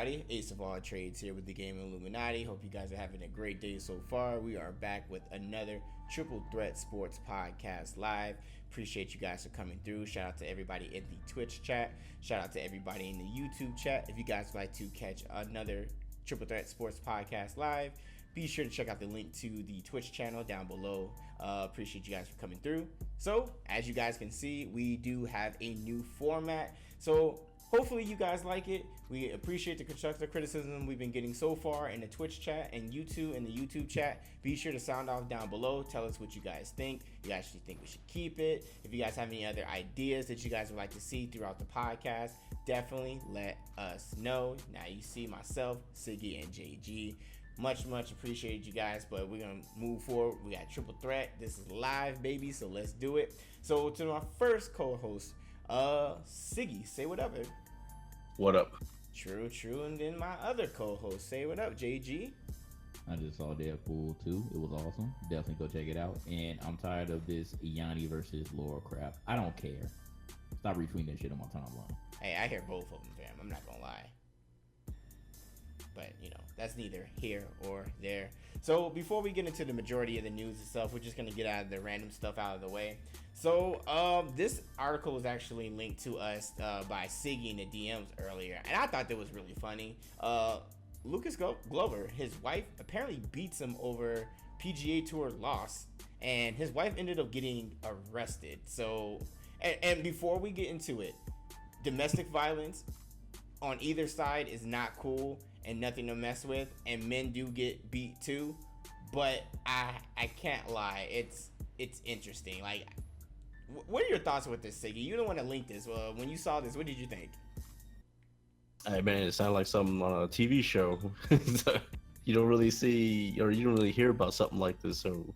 everybody? Ace of All Trades here with the game Illuminaughty. Hope you guys are having a great day so far. We are back with another Triple Threat Sports Podcast live. Appreciate you guys for coming through. Shout out to everybody in the Twitch chat. Shout out to everybody in the YouTube chat. If you guys would like to catch another Triple Threat Sports Podcast live, be sure to check out the link to the Twitch channel down below. Appreciate you guys for coming through. So, as you guys can see, we do have a new format. So, hopefully you guys like it. We appreciate the constructive criticism we've been getting so far in the Twitch chat and YouTube in the YouTube chat. Be sure to sound off down below. Tell us what you guys think. You actually think we should keep it. If you guys have any other ideas that you guys would like to see throughout the podcast, definitely let us know. Now you see myself, Siggy, and JG. Much appreciated you guys, but we're gonna move forward. We got Triple Threat. This is live, baby, so let's do it. So to my first co-host, Siggy, say what up, baby. What up? True. And then my other co-host, say what up, JG. I just saw Deadpool 2. It was awesome. Definitely go check it out. And I'm tired of this Yanni versus Laura crap. I don't care. Stop retweeting that shit on my timeline. Hey, I hear both of them, fam. I'm not gonna lie. But, that's neither here or there. So before we get into the majority of the news itself, we're just going to get out of the random stuff out of the way. So this article was actually linked to us by Siggy in the DMs earlier. And I thought that was really funny. Lucas Glover, his wife, apparently beats him over PGA Tour loss. And his wife ended up getting arrested. So, and before we get into it, domestic violence on either side is not cool and nothing to mess with, and men do get beat too, but I can't lie, it's interesting. Like, what are your thoughts with this, Siggy? You don't want to link this. When you saw this, what did you think? Hey man, it sounded like something on a TV show. You don't really see, or you don't really hear about something like this. So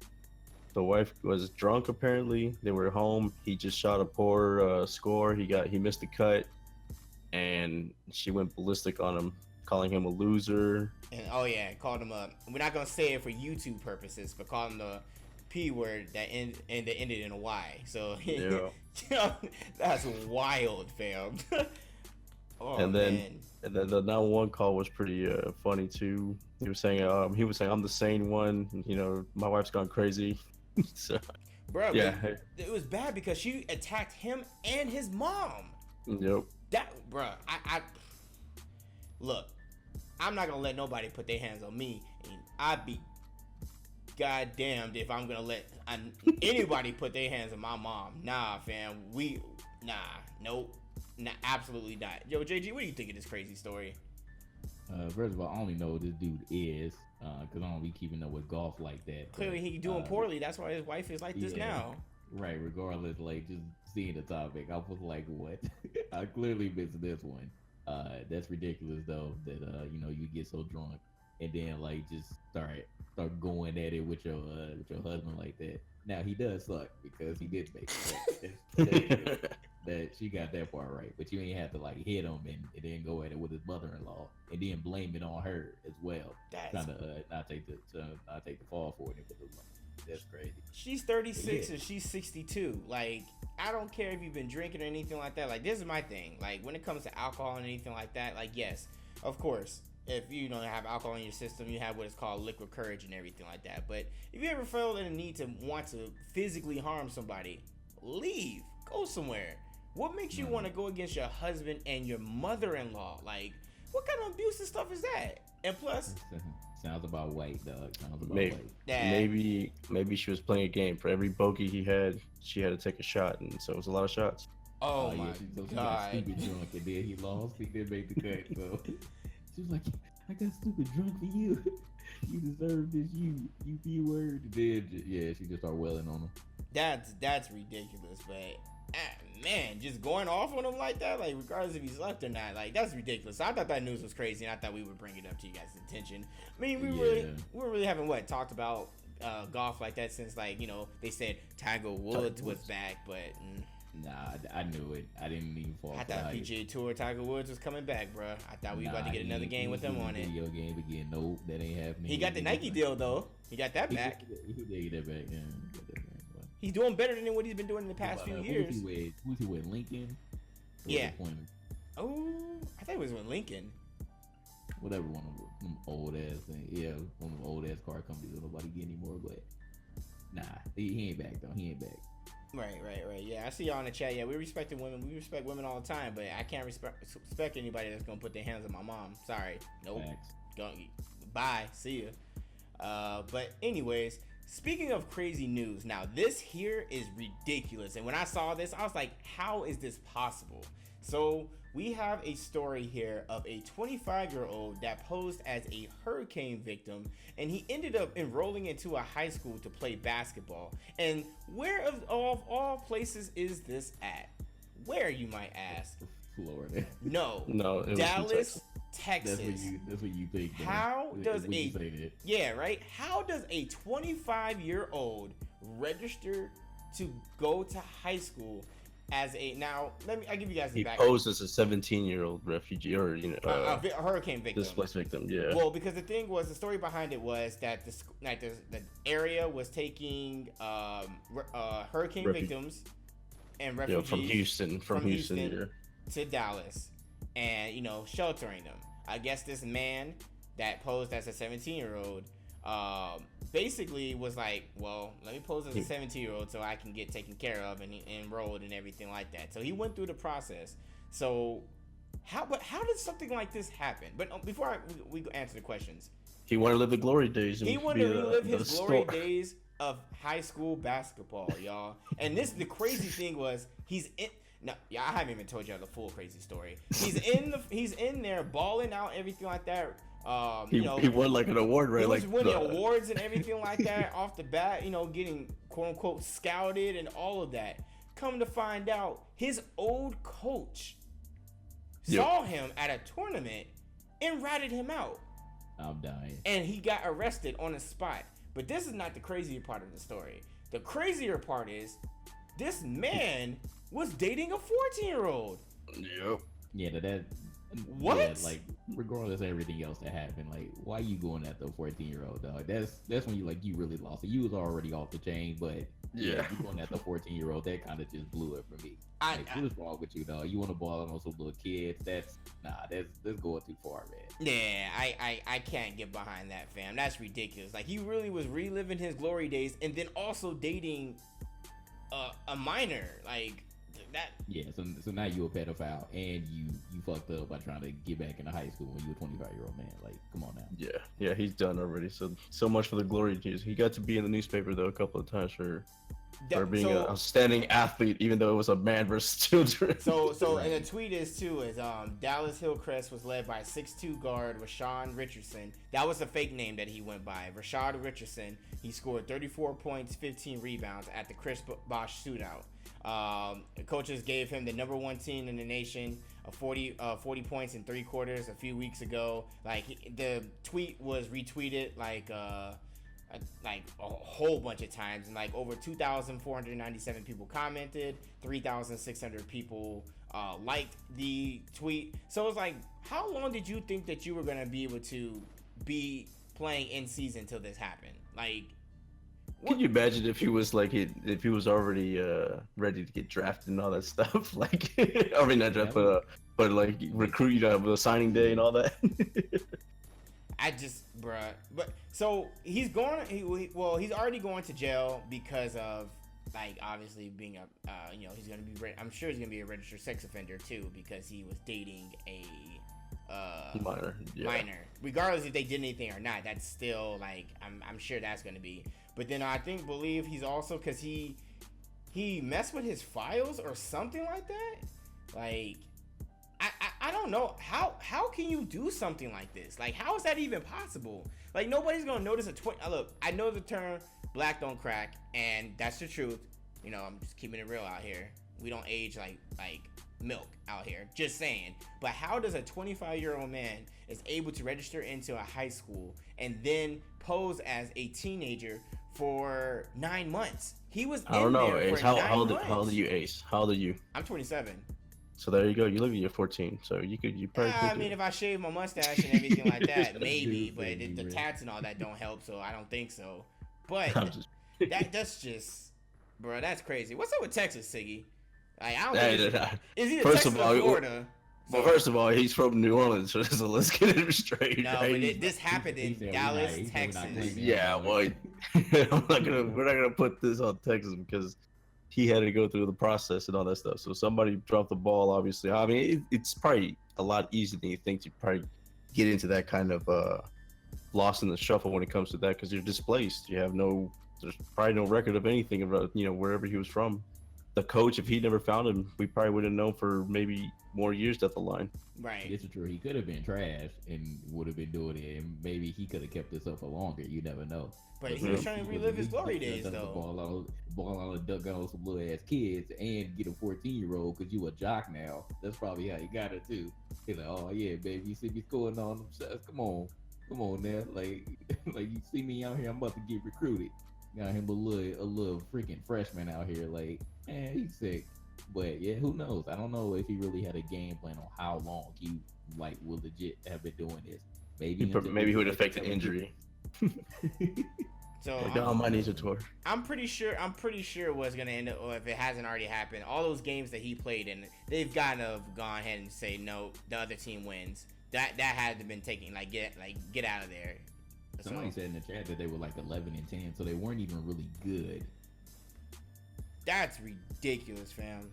the wife was drunk apparently. They were home. He just shot a poor score. He missed the cut, and she went ballistic on him, calling him a loser. And called him a, we're not gonna say it for YouTube purposes, but called him the P word that ended in a Y. So yeah. That's wild, fam. And then the 911 call was pretty funny too. He was saying I'm the sane one. My wife's gone crazy. So, bro, yeah, it was bad because she attacked him and his mom. Yep. That, bro, I look. I'm not gonna let nobody put their hands on me, and I'd be goddamned if I'm gonna let anybody put their hands on my mom. Nah, fam, nope, absolutely not. Yo, JG, what do you think of this crazy story? First of all, I only know who this dude is, because I don't be keeping up with golf like that. Clearly, he doing poorly. That's why his wife is like this now. Right. Regardless, like, just seeing the topic, I was like, what? I clearly missed this one. That's ridiculous though, that you get so drunk and then like just start going at it with your husband like that. Now he does suck because he did make it. That she got that part right, but you ain't have to like hit him and then go at it with his mother-in-law and then blame it on her as well. That's trying to not take the fall for it. That's crazy. She's 36 and she's 62. Like, I don't care if you've been drinking or anything like that. Like, this is my thing. Like, when it comes to alcohol and anything like that, like, yes, of course, if you don't have alcohol in your system, you have what is called liquid courage and everything like that. But if you ever feel in a need to want to physically harm somebody, leave. Go somewhere. What makes you want to go against your husband and your mother-in-law? Like, what kind of abusive stuff is that? And plus, sounds about white, dog. Sounds about maybe, white. Maybe she was playing a game. For every bogey he had, she had to take a shot, and so it was a lot of shots. Oh my she God! Got stupid drunk, and then he lost. He didn't make the cut. So she was like, "I got stupid drunk for you. You deserve this. You B word." Then she just started wailing on him. That's ridiculous, but. Man, just going off on him like that, like regardless if he's left or not, like that's ridiculous. So I thought that news was crazy, and I thought we would bring it up to you guys' attention. I mean, we really haven't talked about golf like that since they said Tiger Woods was back, but nah, I knew it. I didn't even fall. I thought PGA Tour Tiger Woods was coming back, bro. I thought we were about to get another game with him on it. Video game again? Nope, that ain't happening. He got the Nike deal though. He got that back. He did get that back. Yeah, he got that back. He's doing better than what he's been doing in the past few years. Who was he with? Lincoln? Yeah. Oh, I thought it was with Lincoln. whatever one of them old ass thing. Yeah, one of them old ass car companies that nobody get anymore. But nah, he ain't back though. He ain't back. Right. Yeah, I see y'all in the chat. Yeah, we respect women. We respect women all the time, but I can't respect anybody that's gonna put their hands on my mom. Sorry, nope. Bye. See ya. But anyways, speaking of crazy news, now this here is ridiculous. And when I saw this, I was like, how is this possible? So we have a story here of a 25-year-old that posed as a hurricane victim, and he ended up enrolling into a high school to play basketball. And where of all places is this at? Where, you might ask? Florida. No, it was Dallas, Texas. That's what you think. How does How does a 25-year-old register to go to high school as a I'll give you guys the background. He posed as a 17-year-old refugee or a hurricane victim. Displaced victim, yeah. Well, because the story behind it was that the area was taking hurricane victims and refugees from Houston to Dallas, and sheltering them. I guess this man that posed as a 17-year-old basically was like, well, let me pose as a 17-year-old so I can get taken care of and enrolled and everything like that. So he went through the process. So how did something like this happen? But before we answer the questions, he wanted to live the glory days. He wanted to relive his glory days of high school basketball, y'all. And the crazy thing was he's in. No, yeah, I haven't even told y'all the full crazy story. He's in there balling out, everything like that. He won like an award, right? He was winning awards and everything like that off the bat. Getting quote unquote scouted and all of that. Come to find out, his old coach saw him at a tournament and ratted him out. I'm dying. And he got arrested on the spot. But this is not the crazier part of the story. The crazier part is this man was dating a 14-year-old. Yep. Yeah, that. What? Yeah, like, regardless of everything else that happened, like, why you going at the 14-year-old, dog? That's when you really lost it. You was already off the chain, but you going at the 14-year-old, that kind of just blew it for me. What's wrong with you, dog? You want to ball on some little kids? That's going too far, man. Yeah, I can't get behind that, fam. That's ridiculous. Like, he really was reliving his glory days and then also dating a minor, like. That. Yeah, so now you a pedophile and you fucked up by trying to get back into high school when you a 25-year-old man. Like, come on now. Yeah, he's done already. So much for the glory days. He got to be in the newspaper though a couple of times for being an outstanding athlete, even though it was a man versus children. So and the tweet is Dallas Hillcrest was led by 6'2" guard Rashawn Richardson. That was a fake name that he went by. Rashad Richardson. He scored 34 points, 15 rebounds at the Chris Bosh shootout. Coaches gave him the number 1 team in the nation, 40 points in 3 quarters a few weeks ago. The tweet was retweeted like a whole bunch of times, and over 2,497 people commented, 3,600 people liked the tweet. So it's like, how long did you think that you were gonna be able to be playing in season till this happened? Like, can you imagine if he was already ready to get drafted and all that stuff? Like, I mean, not drafted, but like recruit, the signing day and all that. But so he's going. He's already going to jail because of obviously being he's gonna be. I'm sure he's gonna be a registered sex offender too because he was dating a minor. Regardless if they did anything or not, that's still I'm sure that's gonna be. But then I believe he's also because he messed with his files or something like that. Like, I don't know how can you do something like this? Like, how is that even possible? Like, nobody's gonna notice look, I know the term black don't crack, and that's the truth. I'm just keeping it real out here. We don't age like milk out here. Just saying. But how does a 25-year-old man is able to register into a high school and then pose as a teenager for 9 months? He was I don't know, Ace. How old are you, Ace? How old are you? I'm 27. So there you go. You look at you're 14. So you probably could. I mean, if I shave my mustache and everything like that, maybe. But the tats and all that don't help, so I don't think so. But that's just, bro, that's crazy. What's up with Texas, Siggy? Like, I don't think is he Texas or Florida? Well, first of all, he's from New Orleans, so let's get it straight. No, right? but this happened in Dallas, Texas. Yeah, well, we're not gonna put this on Texas because he had to go through the process and all that stuff. So somebody dropped the ball. Obviously, I mean, it's probably a lot easier than you think to probably get into that kind of lost in the shuffle when it comes to that because you're displaced. There's probably no record of anything about wherever he was from. The coach, if he never found him, we probably would have known for maybe more years down the line. Right. It's true. He could have been trash and would have been doing it, and maybe he could have kept this up for longer. You never know. But he was trying to relive his glory days, though. Ball out and duck on some little ass kids and get a 14-year-old because you a jock now. That's probably how he got it too. He's like, oh yeah, baby, you see me scoring on them shots. Come on now. Like you see me out here, I'm about to get recruited. Got him a little freaking freshman out here. Like, man, he's sick. But yeah, who knows? I don't know if he really had a game plan on how long he will legit have been doing this. Maybe he would affect an injury. So my knees are torn. I'm pretty sure it was gonna end up, or if it hasn't already happened, all those games that he played in, they've gotta have gone ahead and say no, the other team wins. That had to have been taken, get out of there. Somebody said in the chat that they were 11-10, so they weren't even really good. That's ridiculous, fam.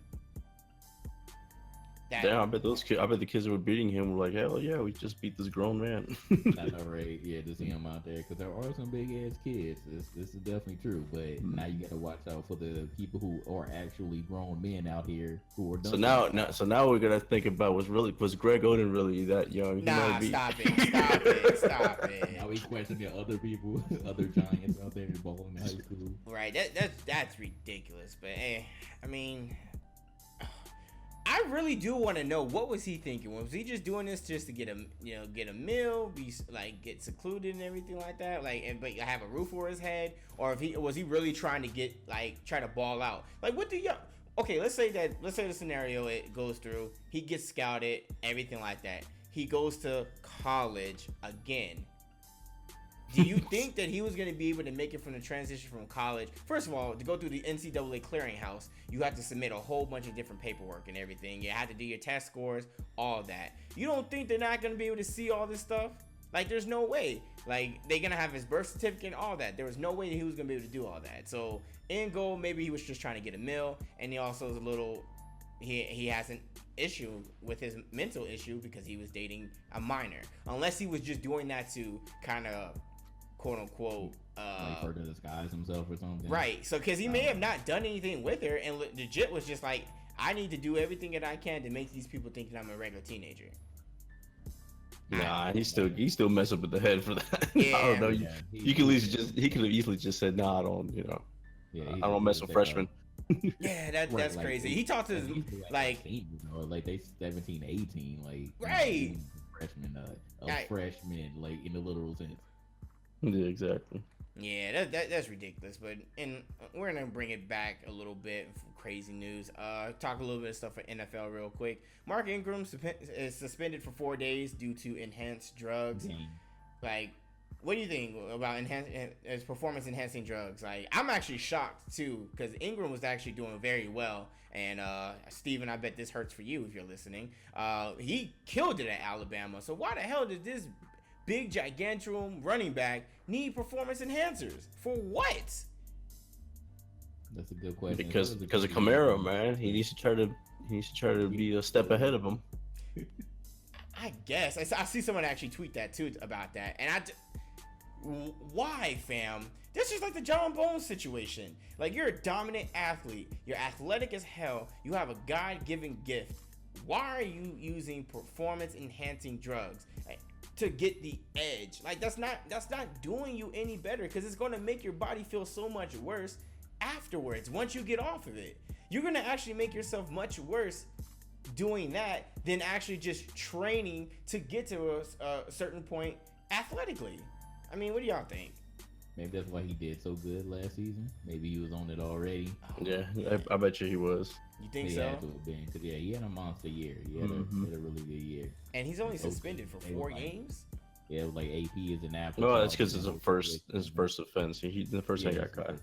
Damn, I bet the kids who were beating him were like, hell yeah, we just beat this grown man. I know, right? Yeah, to see him out there, because there are some big ass kids. This is definitely true, but now you got to watch out for the people who are actually grown men out here who are done. So now we're gonna think about was Greg Oden really that young? Nah, stop it. Now we questioning other people, other giants out there balling in high school. Right, that's ridiculous. But I mean, I really do want to know, what was he thinking? Was he just doing this just to get a meal, get secluded and everything like that, but have a roof over his head, or was he really trying to try to ball out? Okay, let's say the scenario it goes through, he gets scouted, everything like that. He goes to college again. Do you think that he was going to be able to make it from the transition from college? First of all, to go through the NCAA clearinghouse, you have to submit a whole bunch of different paperwork and everything. You have to do your test scores, all that. You don't think they're not going to be able to see all this stuff? There's no way. They're going to have his birth certificate and all that. There was no way that he was going to be able to do all that. So, in goal, maybe he was just trying to get a meal, and he also is he has an issue with his mental issue because he was dating a minor. Unless he was just doing that to kind of, quote unquote, for to disguise himself or something. Right. So, because he may have not done anything with her, and legit was just like, I need to do everything that I can to make these people think that I'm a regular teenager. Nah, he still mess up with the head for that. Yeah. I don't know. He could have easily just said, nah, I don't. Yeah, I don't mess with freshmen. Yeah, that's crazy. He talked to his they 17, 18, right. Freshman, in the literal sense. Yeah, exactly. Yeah, that's ridiculous. But we're gonna bring it back a little bit for crazy news. Talk a little bit of stuff for NFL real quick. Mark Ingram is suspended for 4 days due to enhanced drugs. Dang. What do you think about performance enhancing drugs? I'm actually shocked too, because Ingram was actually doing very well. And Steven, I bet this hurts for you if you're listening. He killed it at Alabama. So why the hell did this big gigantuan running back need performance enhancers? For what? That's a good question. Because of Camaro, man. He needs to try to be a step ahead of him. I guess. I see someone actually tweet that too about that. And why, fam? This is like the John Bones situation. You're a dominant athlete. You're athletic as hell. You have a God-given gift. Why are you using performance-enhancing drugs to get the edge? That's not doing you any better, because it's going to make your body feel so much worse afterwards. Once you get off of it, you're going to actually make yourself much worse doing that than actually just training to get to a certain point athletically. I mean, what do y'all think? Maybe that's why he did so good last season. Maybe he was on it already. Yeah, I bet you he was. You think he so? Had to have been, because he had a monster year. He had, a really good year. And he's only suspended for 4 games? Yeah, it was AP is an after. No, that's because it's his first offense. The first time he got caught.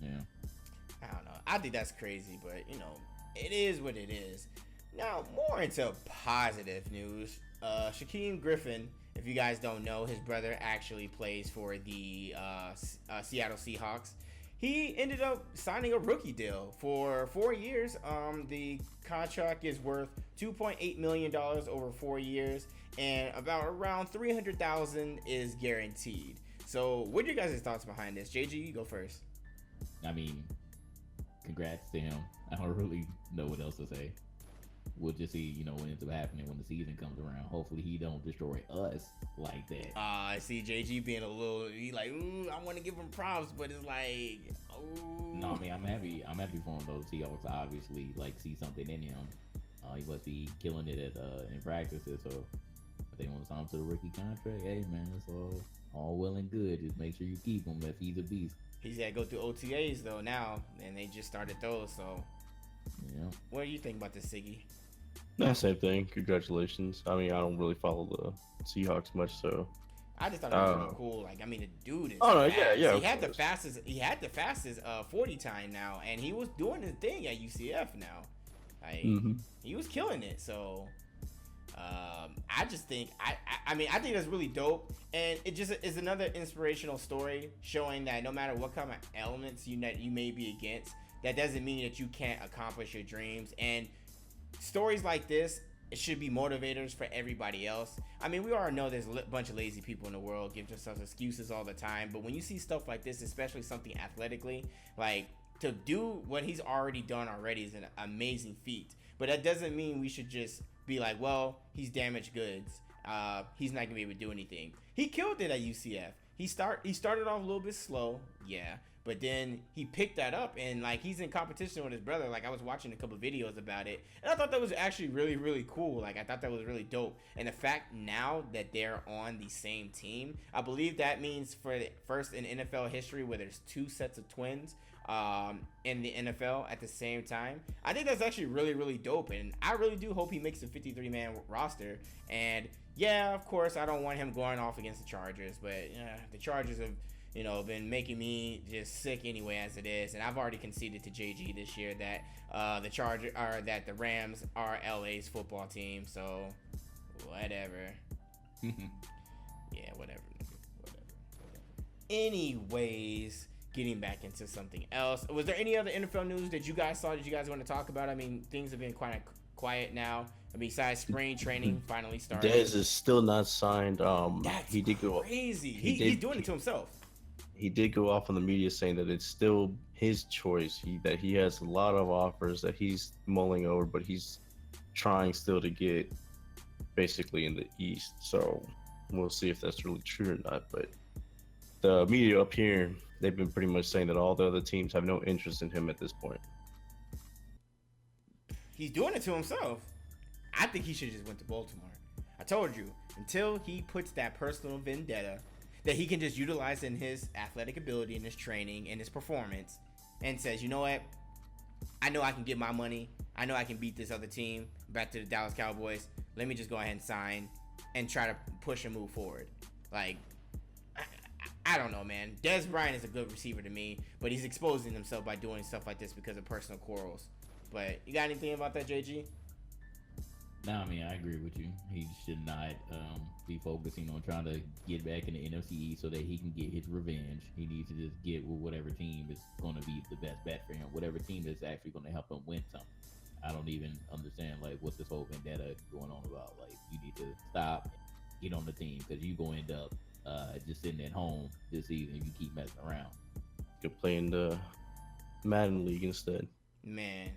Yeah. I don't know. I think that's crazy, but it is what it is. Now, more into positive news. Shaquem Griffin, if you guys don't know, his brother actually plays for the Seattle Seahawks. He ended up signing a rookie deal for 4 years. The contract is worth $2.8 million over 4 years, and around $300,000 is guaranteed. So, what are your guys' thoughts behind this? JG, you go first. I mean, congrats to him. I don't really know what else to say. We'll just see, what ends up happening when the season comes around. Hopefully, he don't destroy us like that. I see JG being a little, he like, ooh, I want to give him props, but it's like, ooh. No, I mean, I'm happy for him though. Seahawks obviously see something in him. He must be killing it in practices. So if they want to sign him to the rookie contract, hey man, it's all well and good. Just make sure you keep him if he's a beast. He's got to go through OTAs though now, and they just started those. So, yeah. What do you think about this, Siggy? Nah, same thing. Congratulations. I mean, I don't really follow the Seahawks much, so. I just thought it was really cool. Like, I mean, the dude is. Oh no, fast. yeah. He had the fastest 40 time now, and he was doing his thing at UCF now. Like, he was killing it. So, I just think I mean, I think that's really dope, and it just is another inspirational story showing that no matter what kind of elements you may be against, that doesn't mean that you can't accomplish your dreams. And stories like this, it should be motivators for everybody else. I mean, we already know there's a bunch of lazy people in the world, give themselves excuses all the time. But when you see stuff like this, especially something athletically, like to do what he's already done already is an amazing feat. But that doesn't mean we should just be like, well, he's damaged goods. He's not gonna be able to do anything. He killed it at UCF. He started off a little bit slow, yeah. But then he picked that up, and like he's in competition with his brother. Like I was watching a couple videos about it, and I thought that was actually really, really cool. Like I thought that was really dope. And the fact now that they're on the same team, I believe that means for the first in NFL history where there's two sets of twins in the NFL at the same time. I think that's actually really, really dope, and I really do hope he makes a 53-man roster. And yeah, of course, I don't want him going off against the Chargers, but the Chargers have been making me just sick anyway as it is, and I've already conceded to JG this year that the Rams are LA's football team. So, whatever. Yeah, whatever. Anyways, getting back into something else. Was there any other NFL news that you guys saw that you guys want to talk about? I mean, things have been quite quiet now. Besides spring training finally started. Dez is still not signed. That's he did go crazy. He's doing it to himself. He did go off on the media saying that it's still his choice. That he has a lot of offers that he's mulling over, but he's trying still to get basically in the East. So we'll see if that's really true or not. But the media up here, they've been pretty much saying that all the other teams have no interest in him at this point. He's doing it to himself. I think he should have just went to Baltimore. I told you, until he puts that personal vendetta that he can just utilize in his athletic ability and his training and his performance, and says, you know what, I know I can get my money. I know I can beat this other team back to the Dallas Cowboys. Let me just go ahead and sign and try to push and move forward. Like, I don't know, man. Dez Bryant is a good receiver to me, but he's exposing himself by doing stuff like this because of personal quarrels. But you got anything about that, JG? No, I mean, I agree with you. He should not be focusing on trying to get back in the NFC East so that he can get his revenge. He needs to just get with whatever team is going to be the best bet for him, whatever team is actually going to help him win something. I don't even understand, like, what's this whole vendetta going on about. Like, you need to stop and get on the team because you're going to end up just sitting at home this season if you keep messing around. You could play in the Madden League instead. Man,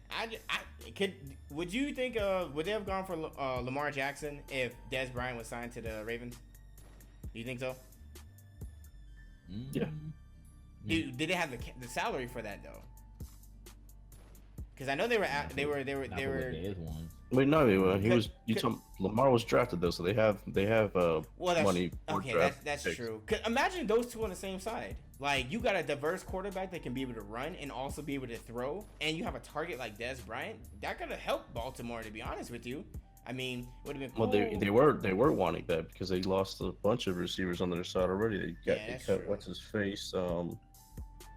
would you think would they have gone for Lamar Jackson if Dez Bryant was signed to the Ravens? Do you think so? Yeah. Did they have the salary for that though? Because I know they were. Wait, no, he was. Lamar was drafted though, so they have money. Okay, that's true. Imagine those two on the same side. Like, you got a diverse quarterback that can be able to run and also be able to throw, and you have a target like Dez Bryant. That could have helped Baltimore, to be honest with you. I mean, would have been cool. Well, they were wanting that because they lost a bunch of receivers on their side already. They cut what's his face,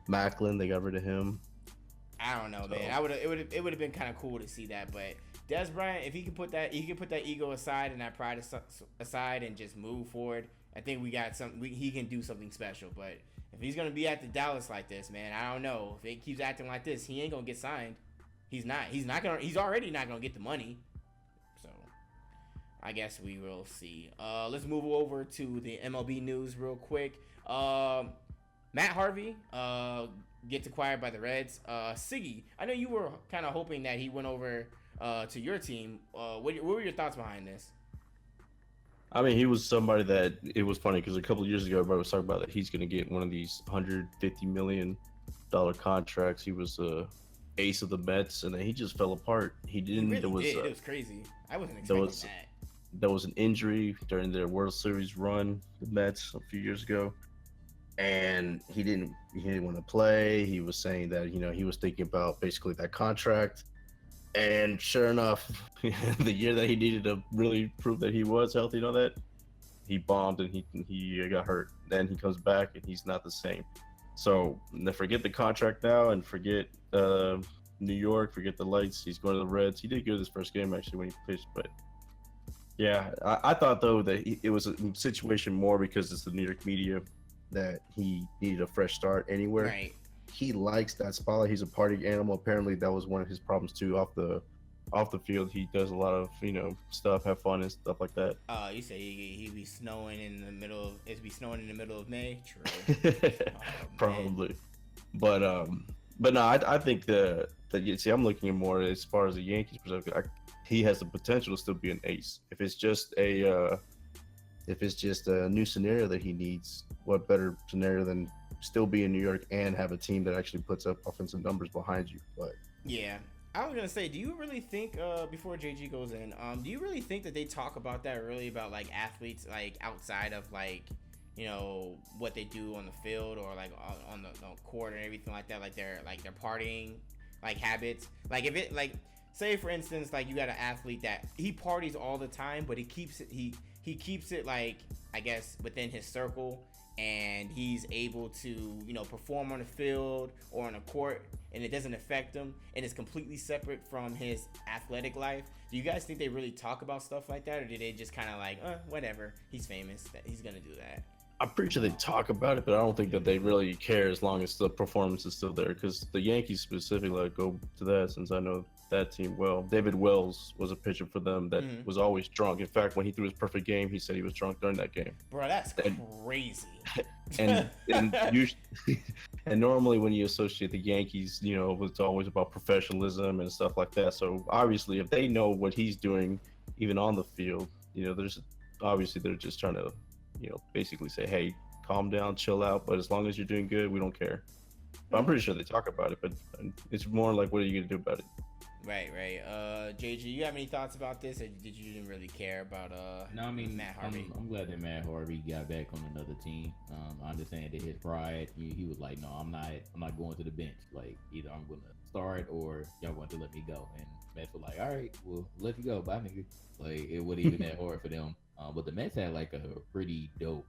Macklin. They got rid of him. I don't know, man. It would have been kind of cool to see that, but Des Bryant, if he can put that ego aside and that pride aside and just move forward, I think we got something. He can do something special. But if he's gonna be at the Dallas like this, man, I don't know. If it keeps acting like this, he ain't gonna get signed. He's not. He's already not gonna get the money. So I guess we will see. Let's move over to the MLB news real quick. Matt Harvey gets acquired by the Reds. Siggy, I know you were kind of hoping that he went over to your team. What were your thoughts behind this? I mean, he was somebody that it was funny because a couple of years ago, everybody was talking about that he's going to get one of these $150 million contracts. He was ace of the Mets, and then he just fell apart. He didn't. It was crazy. I wasn't expecting that. There was an injury during their World Series run, the Mets, a few years ago, and he didn't want to play. He was saying that he was thinking about basically that contract. And sure enough, the year that he needed to really prove that he was healthy and all that, he bombed and he got hurt. Then he comes back and he's not the same. So forget the contract now and forget New York, forget the lights. He's going to the Reds. He did good his first game actually when he pitched, but yeah, I thought though that it was a situation more because it's the New York media that he needed a fresh start anywhere. Right. He likes that spotlight. He's a party animal. Apparently, that was one of his problems too. Off the field, he does a lot of stuff, have fun and stuff like that. You say he be snowing in the middle of May? True. Probably, but no, I think that you see, I'm looking at more as far as the Yankees perspective. He has the potential to still be an ace. If it's just a new scenario that he needs, what better scenario than still be in New York and have a team that actually puts up offensive numbers behind you? But yeah, I was gonna say, do you really think before JG goes in, do you really think that they talk about that really about like athletes like outside of like what they do on the field or like on the court and everything like that, like their partying like habits? Like if it like say for instance like you got an athlete that he parties all the time, but he keeps it like I guess within his circle, and he's able to perform on the field or on the court and it doesn't affect him and it's completely separate from his athletic life. Do you guys think they really talk about stuff like that, or do they just kind of like whatever, he's famous, that he's gonna do that? I'm pretty sure they talk about it, but I don't think that they really care as long as the performance is still there, because the Yankees specifically go to that, since I know that team well. David Wells was a pitcher for them that was always drunk. In fact, when he threw his perfect game, he said he was drunk during that game. Bro, that's crazy. And and normally when you associate the Yankees, it's always about professionalism and stuff like that. So obviously, if they know what he's doing, even on the field, there's obviously they're just trying to, basically say, hey, calm down, chill out. But as long as you're doing good, we don't care. But I'm pretty sure they talk about it, but it's more like, what are you gonna do about it? Right. JG, you have any thoughts about this, or did you didn't really care about No, I mean, Matt Harvey? I'm glad that Matt Harvey got back on another team. I understand that his pride. He was like, no, I'm not going to the bench. Like, either I'm gonna start or y'all going to let me go. And Mets were like, all right, well, let you go, bye, nigga. Like, it wasn't even that hard for them. But the Mets had like a pretty dope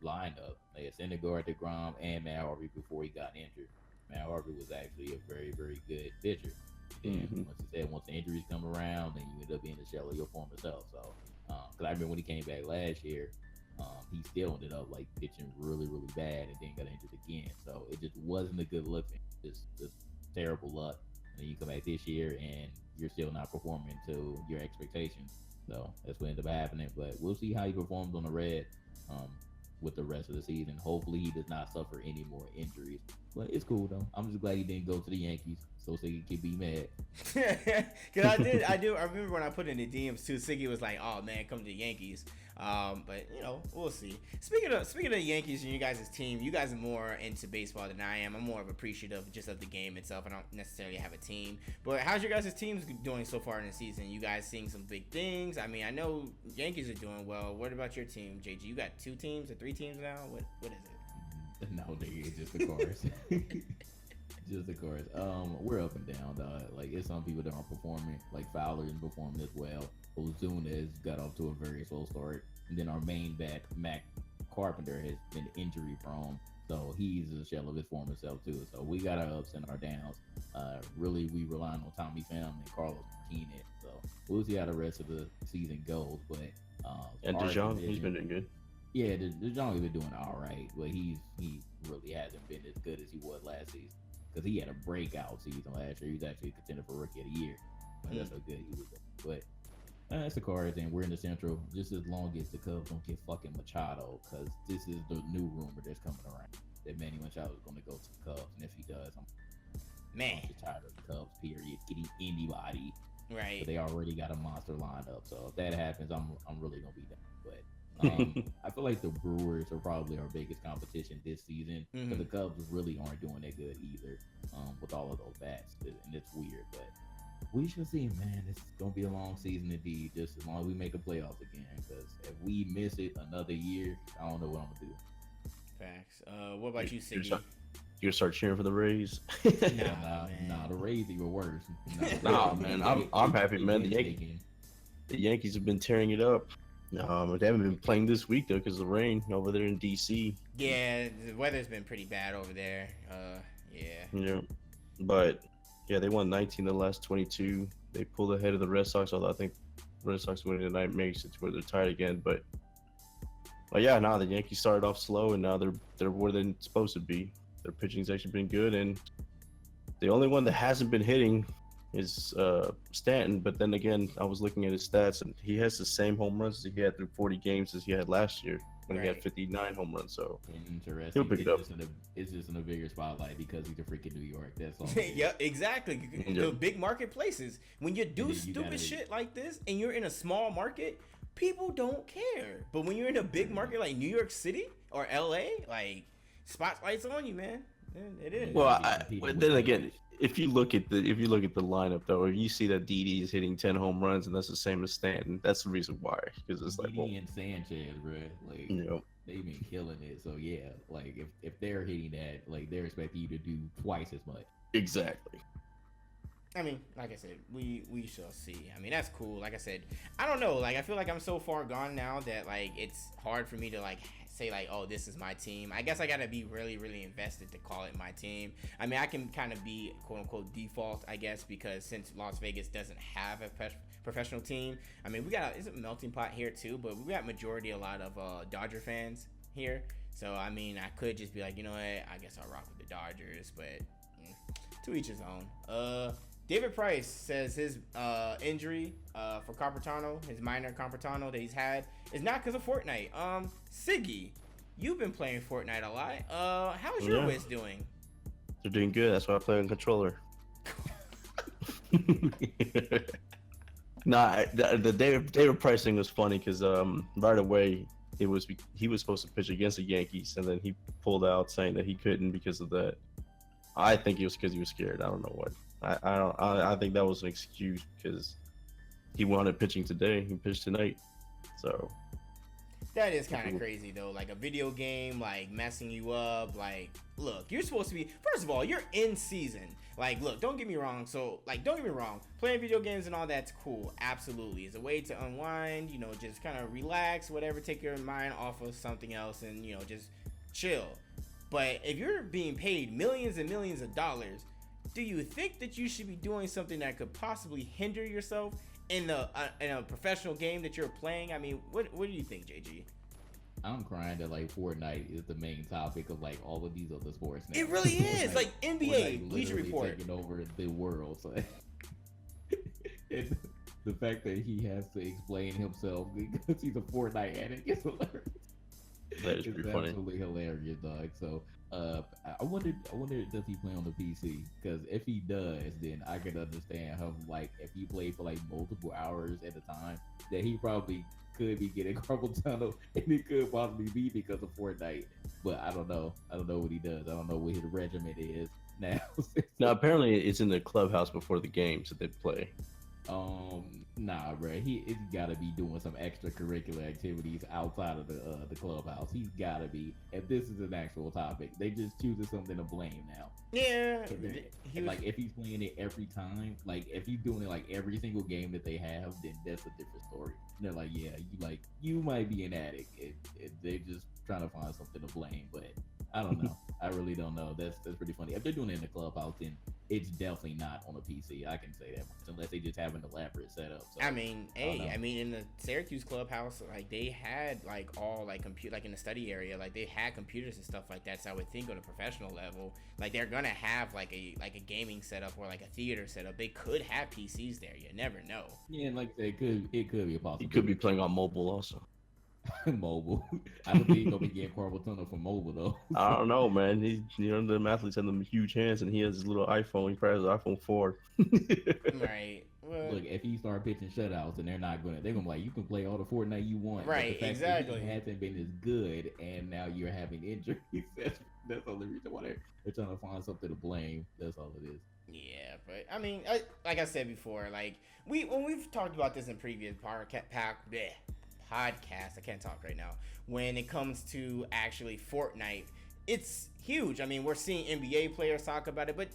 lineup. They had Syndergaard, DeGrom, and Matt Harvey before he got injured. Matt Harvey was actually a very, very good pitcher. And once the injuries come around, then you end up being a shell of your former self. So, because I remember when he came back last year, he still ended up like pitching really, really bad, and then got injured again. So it just wasn't a good look. Just terrible luck. And then you come back this year, and you're still not performing to your expectations. So that's what ended up happening. But we'll see how he performs on the Red with the rest of the season. Hopefully, he does not suffer any more injuries. But it's cool though. I'm just glad he didn't go to the Yankees, so Siggy could be mad. Cause I remember when I put in the DMs too. Siggy was like, "Oh man, come to the Yankees." But we'll see. Speaking of the Yankees and you guys' team, you guys are more into baseball than I am. I'm more of appreciative just of the game itself. I don't necessarily have a team. But how's your guys' teams doing so far in the season? You guys seeing some big things? I mean, I know Yankees are doing well. What about your team, JG? You got 2 teams or 3 teams now? What is it? No, nigga, it's just the chorus. Just the chorus. We're up and down, dog. Like, it's some people that aren't performing. Like, Fowler isn't performing as well. Ozuna has got off to a very slow start. And then our main bat, Mac Carpenter, has been injury prone. So he's a shell of his former self, too. So we got our ups and our downs. Really, we rely on Tommy Pham and Carlos McKenna. So So we'll see how the rest of the season goes. But And our DeJong, he's division- been doing good. yeah, DeJong has been doing all right, but he really hasn't been as good as he was last season because he had a breakout season last year. He was actually a contender for Rookie of the Year. That's how good he was. But that's the Cards, and we're in the Central. Just as long as the Cubs don't get fucking Machado, because this is the new rumor that's coming around that Manny Machado is going to go to the Cubs, and if he does, I'm just tired of the Cubs. Period. Getting anybody, Right. but they already got a monster lineup. So if that happens, I'm really gonna be down. But I feel like the Brewers are probably our biggest competition this season, but the Cubs really aren't doing that good either. With all of those bats, and it's weird, but. We shall see, man. It's gonna be a long season indeed. Just as long as we make the playoffs again, because if we miss it another year, I don't know what I'm gonna do. Facts. What about you, Siggy? You gonna start cheering for the Rays? Nah, the Rays even worse. Nah, man, I'm happy, man. The Yankees have been tearing it up. They haven't been playing this week though because of the rain over there in DC. Yeah, the weather's been pretty bad over there. Yeah. But yeah, they won 19 of the last 22. They pulled ahead of the Red Sox, although I think the Red Sox winning tonight makes it to where they're tied again. But yeah, the Yankees started off slow, and now they're where they're supposed to be. Their pitching's actually been good, and the only one that hasn't been hitting is Stanton. But then again, I was looking at his stats, and he has the same home runs as he had through 40 games as he had last year when he had 59 home runs. So interesting. He'll pick it up. It's just in a bigger spotlight because he's a freaking New York. That's all. Yeah, exactly. The big marketplaces. When you do stupid shit like this and you're in a small market, people don't care. But when you're in a big market like New York City or LA, like spotlight's on you, man. It is. Well, then again, if you look at the lineup though, if you see that Didi is hitting 10 home runs and that's the same as Stanton, that's the reason why. Because it's like, Didi and Sanchez, bro, like they've been killing it. So yeah, like if they're hitting that, like they're expecting you to do twice as much. Exactly. I mean, like I said, we shall see. I mean, that's cool. Like I said, I don't know. Like I feel like I'm so far gone now that like it's hard for me to like say like, oh, this is my team. I guess I gotta be really, really invested to call it my team. I mean, I can kind of be quote unquote default, I guess, because since Las Vegas doesn't have a professional team, I mean, it's a melting pot here too, but we got a lot of Dodger fans here. So I mean, I could just be like, you know what, I guess I'll rock with the Dodgers, but to each his own. David Price says his injury for Carpetano, his minor Carpetano that he's had, is not because of Fortnite. Siggy, you've been playing Fortnite a lot. How's your wrist doing? They're doing good. That's why I play on controller. The David Price thing was funny because right away he was supposed to pitch against the Yankees, and then he pulled out saying that he couldn't because of that. I think it was because he was scared. I don't know what. I think that was an excuse because he wanted pitching today. He pitched tonight, so that is kind of crazy though. Like a video game, like messing you up. Like, look, you're supposed to be. First of all, you're in season. Like, look, don't get me wrong. So, like, don't get me wrong. Playing video games and all that's cool. Absolutely, it's a way to unwind. You know, just kind of relax, whatever. Take your mind off of something else, and just chill. But if you're being paid millions and millions of dollars, do you think that you should be doing something that could possibly hinder yourself in a professional game that you're playing? I mean, what do you think, JG? I'm crying that like Fortnite is the main topic of like all of these other sports now. It really is. Like NBA, Bleacher Report taking over the world. So and the fact that he has to explain himself because he's a Fortnite addict is hilarious. That is pretty funny. Absolutely hilarious, dog. So I wonder does he play on the PC? Because if he does, then I can understand how like if he played for like multiple hours at a time, that he probably could be getting carpal tunnel, and it could possibly be because of Fortnite. But I don't know. I don't know what he does. I don't know what his regimen is now. Now apparently it's in the clubhouse before the games that they play. Nah, bro. He's got to be doing some extracurricular activities outside of the clubhouse. He's got to be. If this is an actual topic, they just choosing something to blame now. Yeah. Like if he's playing it every time, like if he's doing it like every single game that they have, then that's a different story. And they're like, yeah, you might be an addict. They're just trying to find something to blame, but I don't know. I really don't know. That's pretty funny. If they're doing it in the clubhouse, then it's definitely not on a PC. I can say that much, unless they just have an elaborate setup. So, I mean, in the Syracuse clubhouse, like they had like all like like in the study area, like they had computers and stuff like that. So I would think on a professional level, like they're gonna have like a gaming setup or like a theater setup. They could have PCs there. You never know. Yeah, and like I said, it could be a possibility. He could be playing on mobile also. Mobile. I don't think he's gonna be getting carpal tunnel for mobile though. I don't know, man. Them athletes have them huge hands, and he has his little iPhone. He probably has an iPhone 4. Right. Well, Look, if he start pitching shutouts, and they're gonna be like, you can play all the Fortnite you want. Right, But the fact exactly. That he hasn't been as good, and now you're having injuries. That's the only reason why they're trying to find something to blame. That's all it is. yeah, but I mean, like I said before, like when we've talked about this in previous podcast, I can't talk right now. When it comes to actually Fortnite, it's huge. I mean, we're seeing NBA players talk about it, but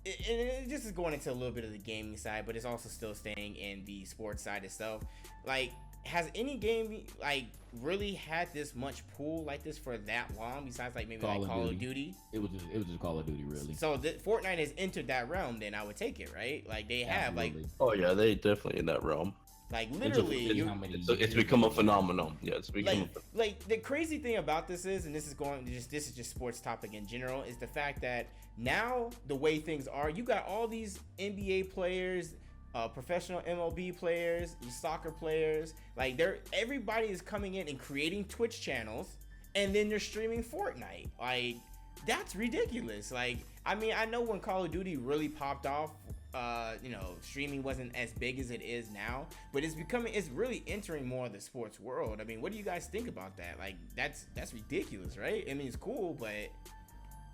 it just is going into a little bit of the gaming side, but it's also still staying in the sports side itself. Like, has any game like really had this much pull like this for that long? Besides, like maybe Call of Duty. It was just Call of Duty, really. So Fortnite has entered that realm. Then I would take it, right? Like they have Absolutely. Oh yeah, they definitely in that realm. like literally. It's become a phenomenon. Yeah, it's become like the crazy thing about this is, and this is just sports topic in general, is the fact that now the way things are, you got all these NBA players, professional MLB players, soccer players, like everybody is coming in and creating Twitch channels, and then they're streaming Fortnite. Like that's ridiculous. Like I mean, I know when Call of Duty really popped off, streaming wasn't as big as it is now, but it's really entering more of the sports world. I mean, what do you guys think about that? Like that's ridiculous, right? I mean, it's cool, but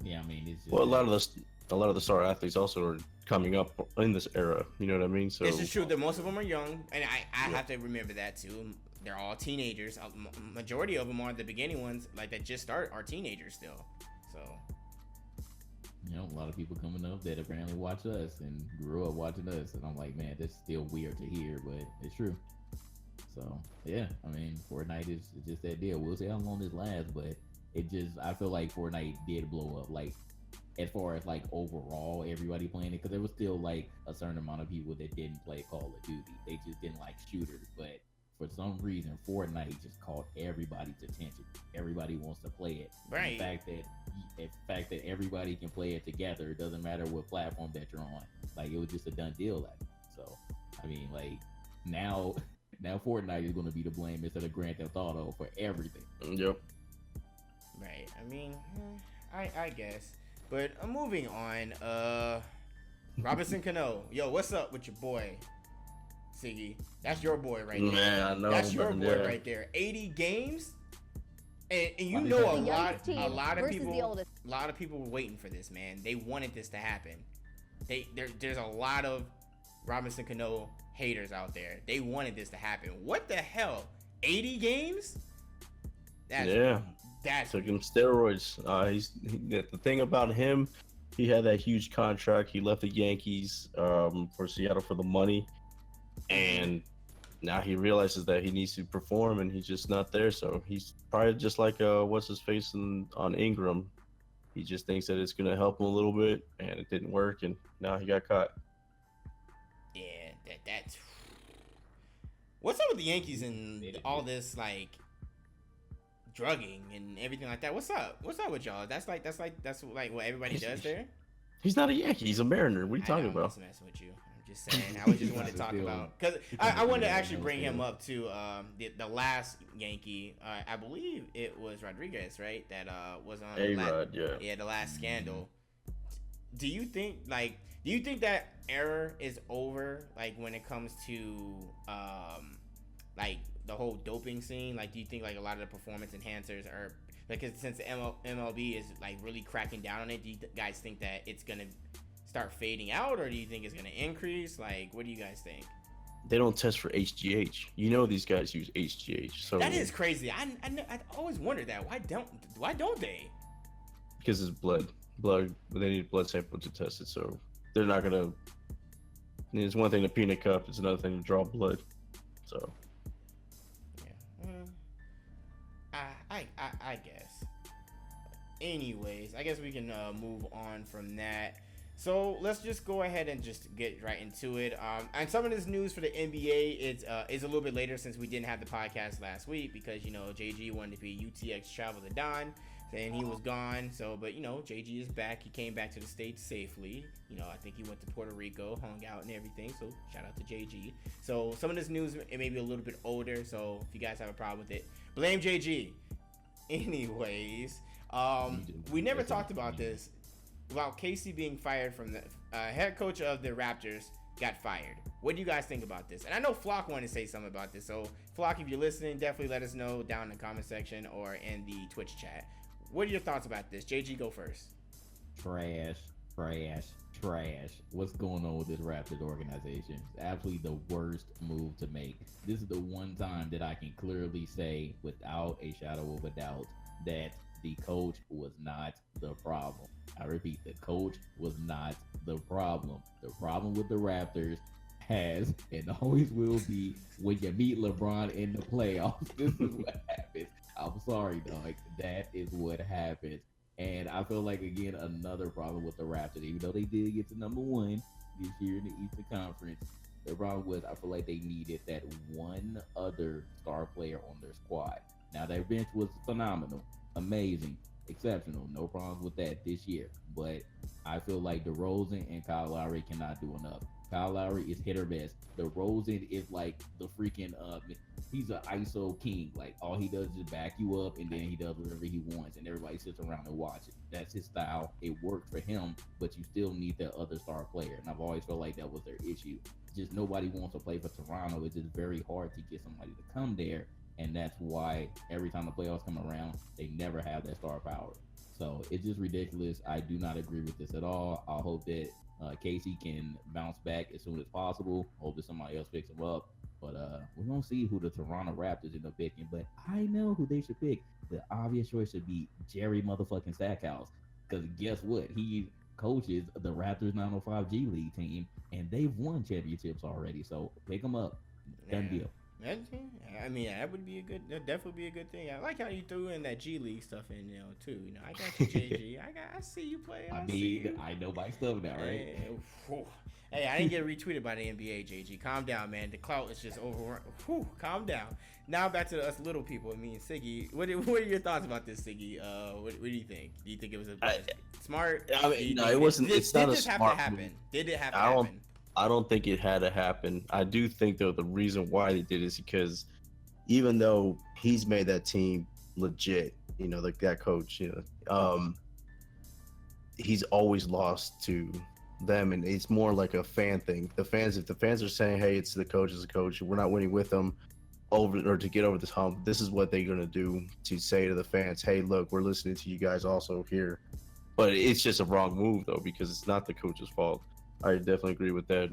yeah, I mean, it's just, well, a lot of the star athletes also are coming up in this era. You know what I mean? So this is true that most of them are young, and I have to remember that too. They're all teenagers. Majority of them are the beginning ones, like that just start, are teenagers still. So. You know, a lot of people coming up that apparently watch us and grew up watching us, and I'm like, man, that's still weird to hear, but it's true. So yeah, I mean, Fortnite is just that deal. We'll see how long this lasts, but I feel like Fortnite did blow up, like as far as like overall everybody playing it, because there was still like a certain amount of people that didn't play Call of Duty. They just didn't like shooters, but for some reason, Fortnite just caught everybody's attention. Everybody wants to play it. Right. The fact that everybody can play it together, it doesn't matter what platform that you're on. Like, it was just a done deal. So, I mean, like, now Fortnite is going to be to blame instead of Grand Theft Auto for everything. Yep. Right. I mean, I guess. But moving on. Robinson Cano. Yo, what's up with your boy? Siggy, that's your boy right there. Man, I know. That's your boy right there. 80 games, and you know a lot of people were waiting for this, man. They wanted this to happen. There's a lot of Robinson Cano haters out there. They wanted this to happen. What the hell? 80 games? That's took him steroids. The thing about him, he had that huge contract. He left the Yankees for Seattle for the money. And now he realizes that he needs to perform, and he's just not there. So he's probably just like what's his face on Ingram. He just thinks that it's gonna help him a little bit, and it didn't work, and now he got caught. Yeah, that's. What's up with the Yankees and all this like drugging and everything like that? What's up? What's up with y'all? That's like what everybody does there. He's not a Yankee. He's a Mariner. What are you talking about? I'm just messing with you. Just saying, I was just wanted to talk about, because I wanted to actually bring him up to the last Yankee. I believe it was Rodriguez, right? That was on the last scandal. Do you think that era is over? Like when it comes to like the whole doping scene. Like, do you think like a lot of the performance enhancers are like, since the MLB is like really cracking down on it? Do you guys think that it's gonna start fading out, or do you think it's going to increase? Like, what do you guys think? They don't test for HGH. You know these guys use HGH. So that is crazy. I always wondered that. Why don't they? Because it's blood. They need a blood sample to test it. So they're not going to. It's one thing to pee in a cup. It's another thing to draw blood. So. Yeah. I guess. anyways, I guess we can move on from that. So let's just go ahead and just get right into it. And some of this news for the NBA is a little bit later since we didn't have the podcast last week because, you know, JG wanted to be UTX travel to Don and he was gone. So, but, you know, JG is back. He came back to the States safely. You know, I think he went to Puerto Rico, hung out and everything. So shout out to JG. So some of this news, it may be a little bit older. So if you guys have a problem with it, blame JG. Anyways, we never talked about this. About Casey being fired from the head coach of the Raptors got fired. What do you guys think about this? And I know Flock wanted to say something about this. So Flock, if you're listening, definitely let us know down in the comment section or in the Twitch chat. What are your thoughts about this? JG, go first. Trash. What's going on with this Raptors organization? It's absolutely the worst move to make. This is the one time that I can clearly say without a shadow of a doubt that the coach was not the problem. I repeat, the coach was not the problem. The problem with the Raptors has and always will be when you meet LeBron in the playoffs. This is what happens. I'm sorry, dog. That is what happens. And I feel like, again, another problem with the Raptors, even though they did get to number one this year in the Eastern Conference, the problem was I feel like they needed that one other star player on their squad. Now, their bench was phenomenal, amazing, exceptional. No problems with that this year. But I feel like DeRozan and Kyle Lowry cannot do enough. Kyle Lowry is hit or miss. DeRozan is like the freaking he's an ISO king. Like all he does is back you up, and then he does whatever he wants, and everybody sits around and watch it. That's his style. It worked for him, but you still need that other star player. And I've always felt like that was their issue. Just nobody wants to play for Toronto. It's just very hard to get somebody to come there, and that's why every time the playoffs come around, they never have that star power. So it's just ridiculous. I do not agree with this at all. I hope that Casey can bounce back as soon as possible. Hope that somebody else picks him up. But we're going to see who the Toronto Raptors end up picking. But I know who they should pick. The obvious choice should be Jerry motherfucking Stackhouse. Because guess what? He coaches the Raptors 905 G League team, and they've won championships already. So pick them up. Done deal. I mean, that would be a good. That'd definitely be a good thing. I like how you threw in that G League stuff in, you know, too. You know, I got you, JG. I see you play. I know my stuff now, right? Hey, I didn't get retweeted by the NBA, JG. Calm down, man. The clout is just over. Calm down. Now back to us little people. I mean, Siggy. What are your thoughts about this, Siggy? What do you think? Do you think it was smart? I mean, no, it wasn't. It's not a smart move. Did it have to happen? I don't think it had to happen. I do think, though, the reason why they did is because even though he's made that team legit, you know, like that coach, you know, he's always lost to them, and it's more like a fan thing. If the fans are saying, hey, it's the coach, we're not winning with them to get over this hump, this is what they're going to do to say to the fans, hey, look, we're listening to you guys also here. But it's just a wrong move, though, because it's not the coach's fault. I definitely agree with that.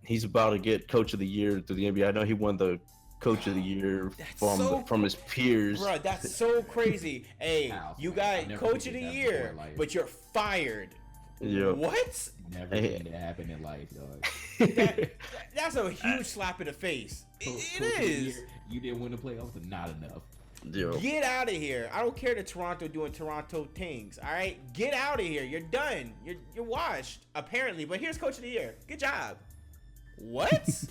He's about to get Coach of the Year through the NBA. I know he won the Coach of the Year from his peers. Bro, that's so crazy. Hey, you got Coach of the Year, but you're fired. Yeah. What? Never seen that happen in life, dog. That's a huge slap in the face. It is. You didn't win the playoffs, but not enough. Yo. Get out of here. I don't care that Toronto doing Toronto things. All right, get out of here. You're done. You're washed apparently. But here's Coach of the Year. Good job. What?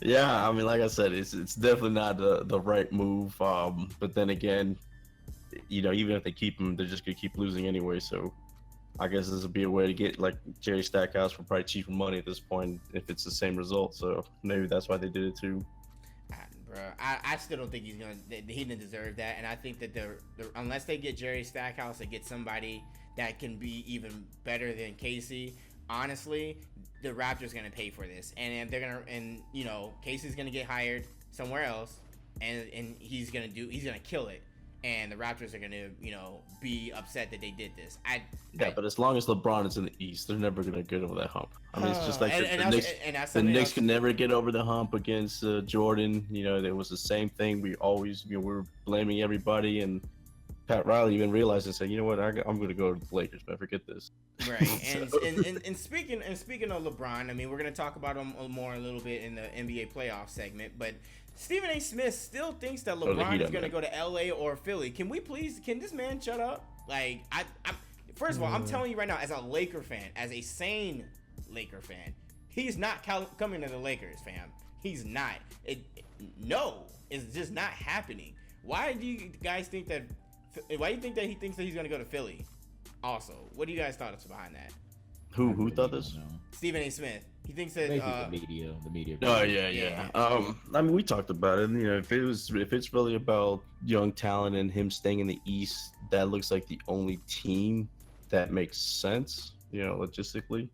Yeah, I mean, like I said, it's definitely not the right move. But then again, you know, even if they keep him, they're just gonna keep losing anyway. So I guess this would be a way to get like Jerry Stackhouse for probably cheaper money at this point if it's the same result. So maybe that's why they did it too. Bro, I still don't think he didn't deserve that, and I think that unless they get Jerry Stackhouse and get somebody that can be even better than Casey, honestly, the Raptors gonna pay for this, and they're gonna, and you know, Casey's gonna get hired somewhere else, and he's gonna kill it, and the Raptors are gonna, you know, be upset that they did this. But as long as LeBron is in the East, they're never gonna get over that hump. I mean, it's just like the Knicks can never get over the hump against Jordan. You know, there was the same thing. We always, you know, we were blaming everybody, and Pat Riley even realized and said, you know what, I'm going to go to the Lakers, man. Forget this. Right, and speaking of LeBron, I mean, we're gonna talk about him more a little bit in the NBA playoff segment, but Stephen A. Smith still thinks that LeBron is gonna go to LA or Philly. Can this man shut up? Like, first of all, I'm telling you right now, as a Laker fan, as a sane Laker fan, he's not coming to the Lakers, fam. He's not. No, it's just not happening. Why do you guys think that? Why do you think that he thinks that he's gonna go to Philly? Also, what do you guys thought behind that? Who thought this? Stephen A. Smith. He thinks that the media. Oh yeah. I mean, we talked about it. You know, if it's really about young talent and him staying in the East, that looks like the only team that makes sense. You know, logistically.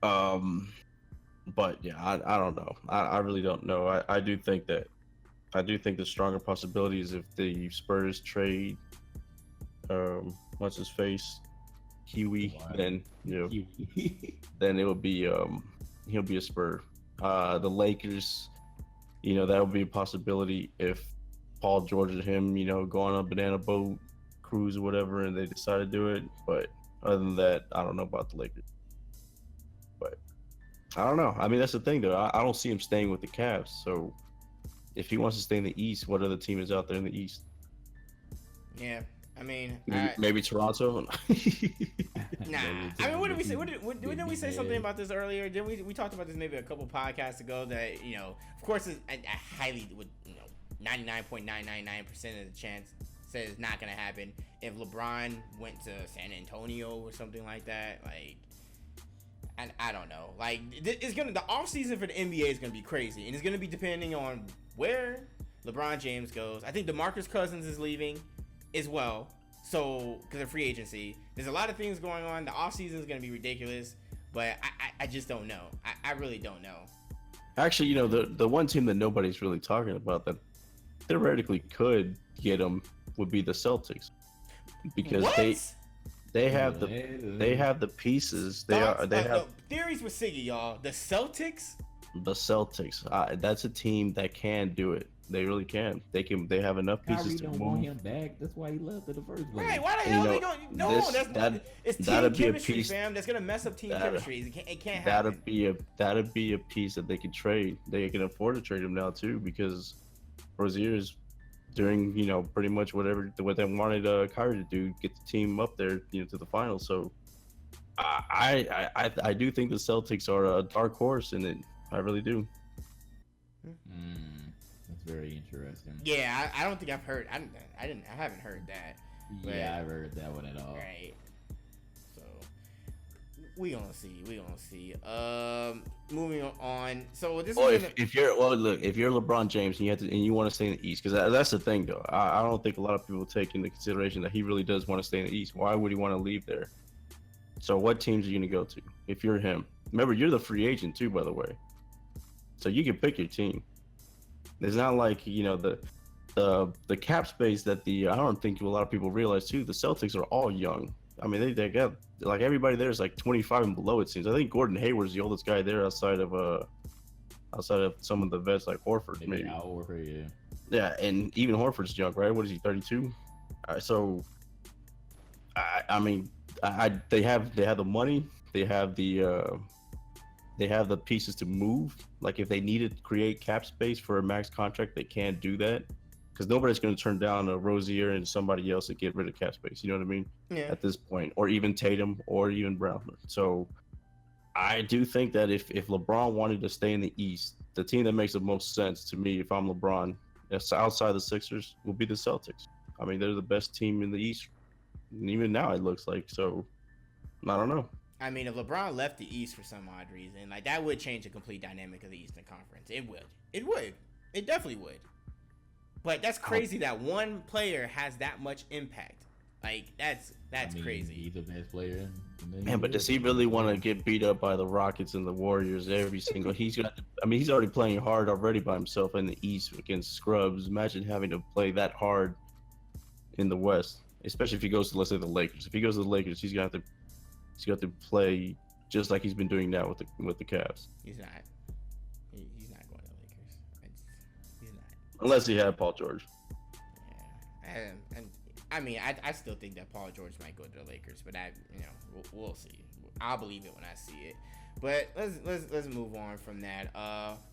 But yeah, I don't know. I really don't know. I do think the stronger possibility is if the Spurs trade what's his face, Kiwi, then then it would be he'll be a Spur. The Lakers, you know, that would be a possibility if Paul George and him, you know, go on a banana boat cruise or whatever, and they decide to do it. But other than that, I don't know about the Lakers. But I don't know. I mean, that's the thing, though. I don't see him staying with the Cavs. So if he wants to stay in the East, what other team is out there in the East? Yeah. I mean, maybe Toronto. Nah. I mean, what did we say? Didn't we say something about this earlier? Didn't we talked about this maybe a couple podcasts ago that, you know, of course, it's a highly, you know, 99.999% of the chance says it's not gonna happen. If LeBron went to San Antonio or something like that, like, and I don't know, like, the offseason for the NBA is gonna be crazy, and it's gonna be depending on where LeBron James goes. I think DeMarcus Cousins is leaving as well, so because of free agency, there's a lot of things going on. The offseason is going to be ridiculous, but I just don't know. I really don't know. Actually, you know, the one team that nobody's really talking about that theoretically could get him would be the Celtics, because they have the pieces. They have theories with Siggy, y'all. The Celtics. That's a team that can do it. They really can. They have enough pieces to move. Want him back. That's why he left in the first place. Right? Why the hell they don't? No, it's team chemistry, fam. That's gonna mess up team chemistry. It can't happen. That'd be a piece that they could trade. They can afford to trade him now too, because Rozier's doing, you know, pretty much what they wanted Kyrie to do, get the team up there, you know, to the finals. So I do think the Celtics are a dark horse in it. I really do. That's very interesting. Yeah, I don't think I've heard. I haven't heard that. Yeah, I've heard that one at all. Right. So we gonna see. Moving on. So this. If you're LeBron James and you want to stay in the East, because that's the thing though. I don't think a lot of people take into consideration that he really does want to stay in the East. Why would he want to leave there? So what teams are you gonna go to if you're him? Remember, you're the free agent too, by the way. So you can pick your team. It's not like, you know, the cap space that I don't think a lot of people realize too. The Celtics are all young. I mean, they got, like, everybody there is like 25 and below, it seems. I think Gordon Hayward's the oldest guy there outside of some of the vets like Horford, maybe. Yeah, Horford, yeah. Yeah, and even Horford's young, right? What is he, 32? So, I mean, they have the money, they have the pieces to move. Like, if they need to create cap space for a max contract, they can do that, because nobody's going to turn down a Rozier and somebody else to get rid of cap space. You know what I mean? Yeah. At this point, or even Tatum, or even Brown. So I do think that if LeBron wanted to stay in the East, the team that makes the most sense to me, if I'm LeBron, outside the Sixers, will be the Celtics. I mean, they're the best team in the East, and even now it looks like. So I don't know. I mean, if LeBron left the East for some odd reason, like, that would change the complete dynamic of the Eastern Conference. It would. It definitely would. But that's crazy that one player has that much impact. Like, that's crazy. He's the best player. Man, but does he really want to get beat up by the Rockets and the Warriors every single? He's already playing hard already by himself in the East against scrubs. Imagine having to play that hard in the West, especially if he goes to, let's say, the Lakers. If he goes to the Lakers, he's got to play just like he's been doing now with the Cavs. He's not. He's not going to the Lakers. He's not. Unless he had Paul George. Yeah, and I mean, I still think that Paul George might go to the Lakers, but we'll see. I'll believe it when I see it. But let's move on from that.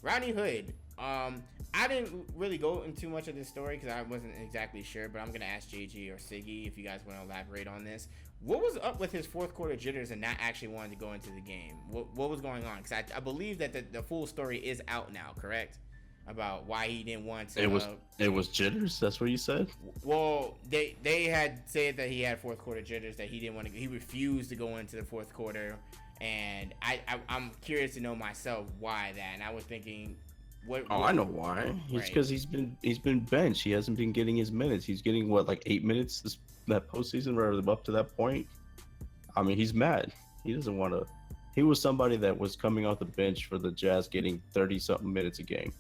Rodney Hood. I didn't really go into much of this story because I wasn't exactly sure, but I'm gonna ask JG or Siggy if you guys want to elaborate on this. What was up with his fourth quarter jitters and not actually wanting to go into the game? What was going on? Because I believe that the full story is out now, correct? About why he didn't want to. It was jitters. That's what you said. Well, they had said that he had fourth quarter jitters, that he didn't want to. He refused to go into the fourth quarter, and I'm curious to know myself why that. And I was thinking, I know why. It's because he's been benched. He hasn't been getting his minutes. He's getting like 8 minutes that postseason, or up to that point. I mean, he's mad. He doesn't want to. He was somebody that was coming off the bench for the Jazz, getting 30-something minutes a game.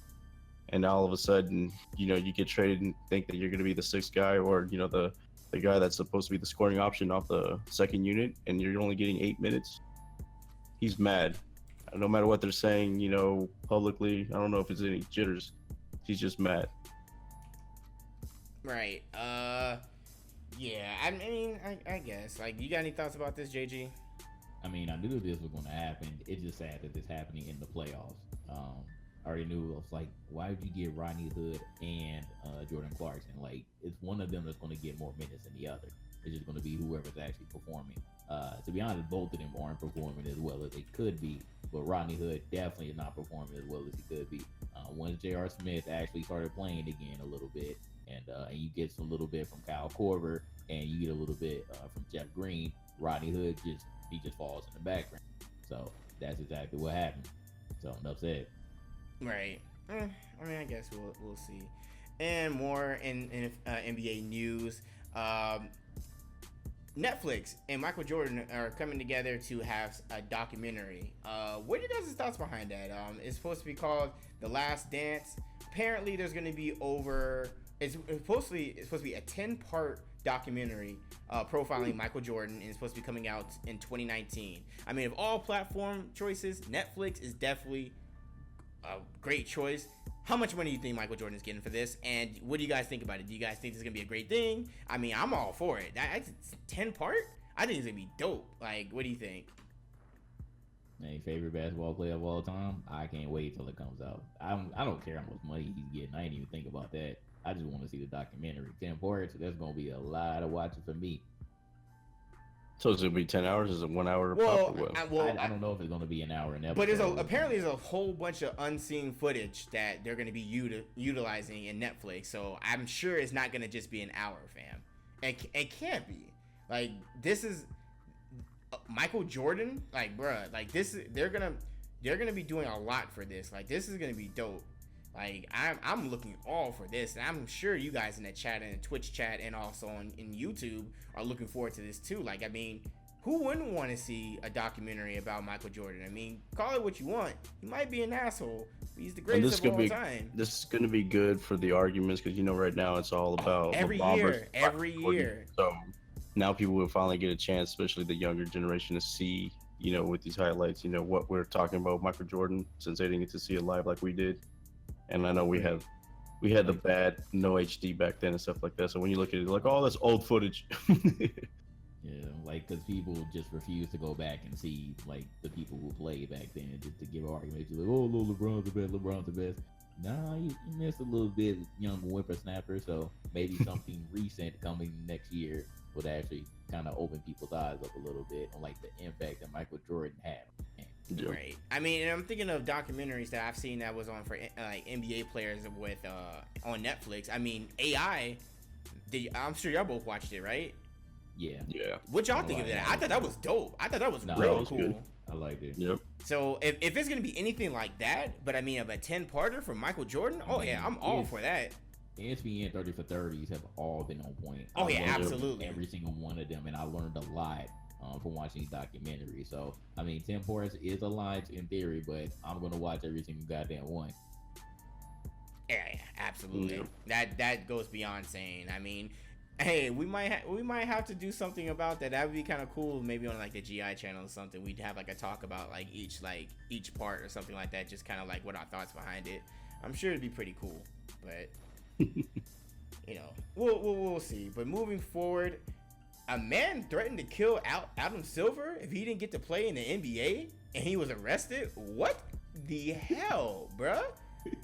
And now all of a sudden, you get traded and think that you're going to be the sixth guy, or, the guy that's supposed to be the scoring option off the second unit, and you're only getting 8 minutes. He's mad. No matter what they're saying, publicly, I don't know if it's any jitters. He's just mad. Right. Yeah. I mean, I guess. Like, you got any thoughts about this, JG? I mean, I knew this was going to happen. It's just sad that it's happening in the playoffs. I already knew. I was like, why would you get Rodney Hood and Jordan Clarkson? Like, it's one of them that's going to get more minutes than the other. It's just going to be whoever's actually performing. To be honest, both of them aren't performing as well as they could be, but Rodney Hood definitely is not performing as well as he could be. Once J.R. Smith actually started playing again a little bit, and you get a little bit from Kyle Korver, and you get a little bit from Jeff Green, Rodney Hood just falls in the background. So that's exactly what happened. So enough said. Right. I mean, I guess we'll see. And more in NBA news. Netflix and Michael Jordan are coming together to have a documentary. What are you guys' thoughts behind that? It's supposed to be called The Last Dance. Apparently, there's going to be it's supposed to be a 10-part documentary profiling Michael Jordan, and it's supposed to be coming out in 2019. I mean, of all platform choices, Netflix is definitely a great choice. How much money do you think Michael Jordan is getting for this? And what do you guys think about it? Do you guys think this is going to be a great thing? I mean, I'm all for it. That's 10 part? I think it's going to be dope. Like, what do you think? Hey, favorite basketball player of all time? I can't wait till it comes out. I don't care how much money he's getting. I ain't even think about that. I just want to see the documentary. 10 parts, that's going to be a lot of watching for me. So is it going to be 10 hours? Is it 1 hour? Well, I don't know if it's going to be an hour and episode. But apparently there's a whole bunch of unseen footage that they're going to be utilizing in Netflix. So I'm sure it's not going to just be an hour, fam. It can't be. Like, this is Michael Jordan. Like, bruh, like they're gonna be doing a lot for this. Like, this is gonna be dope. Like, I'm looking all for this, and I'm sure you guys in the chat and the Twitch chat and also in YouTube are looking forward to this too. Like, I mean, who wouldn't want to see a documentary about Michael Jordan? I mean, call it what you want. He might be an asshole, but he's the greatest of all time. This is going to be good for the arguments because, right now it's all about every year. So now people will finally get a chance, especially the younger generation, to see, with these highlights, what we're talking about Michael Jordan, since they didn't get to see it live like we did. And I know we had the bad no HD back then and stuff like that. So when you look at it, like, oh, that's old footage. Yeah, like, because people just refuse to go back and see, like, the people who played back then, just to give arguments. You're like, oh, no, LeBron's the best. Nah, you missed a little bit, young whippersnapper. So maybe something recent coming next year would actually kind of open people's eyes up a little bit on, like, the impact that Michael Jordan had. Yeah. Right. I mean, and I'm thinking of documentaries that I've seen that was on for like NBA players with on Netflix. I mean, AI. I'm sure y'all both watched it, right? Yeah. What y'all think of that? I thought that was dope. I thought that was real cool. Good. I liked it. Yep. So if it's gonna be anything like that, but I mean, of a 10-parter for Michael Jordan, I'm all for that. ESPN 30 for 30s have all been on point. Oh yeah, absolutely. Every single one of them, and I learned a lot from watching these documentaries. So I mean, 10 parts is a lot in theory, but I'm gonna watch every single goddamn one. Yeah, absolutely. That goes beyond saying. I mean, hey, we might have to do something about that. That would be kind of cool. Maybe on like the GI channel or something. We'd have like a talk about like each part or something like that. Just kind of like what our thoughts behind it. I'm sure it'd be pretty cool. But we'll see. But moving forward, a man threatened to kill Adam Silver if he didn't get to play in the NBA, and he was arrested. What the hell, bruh?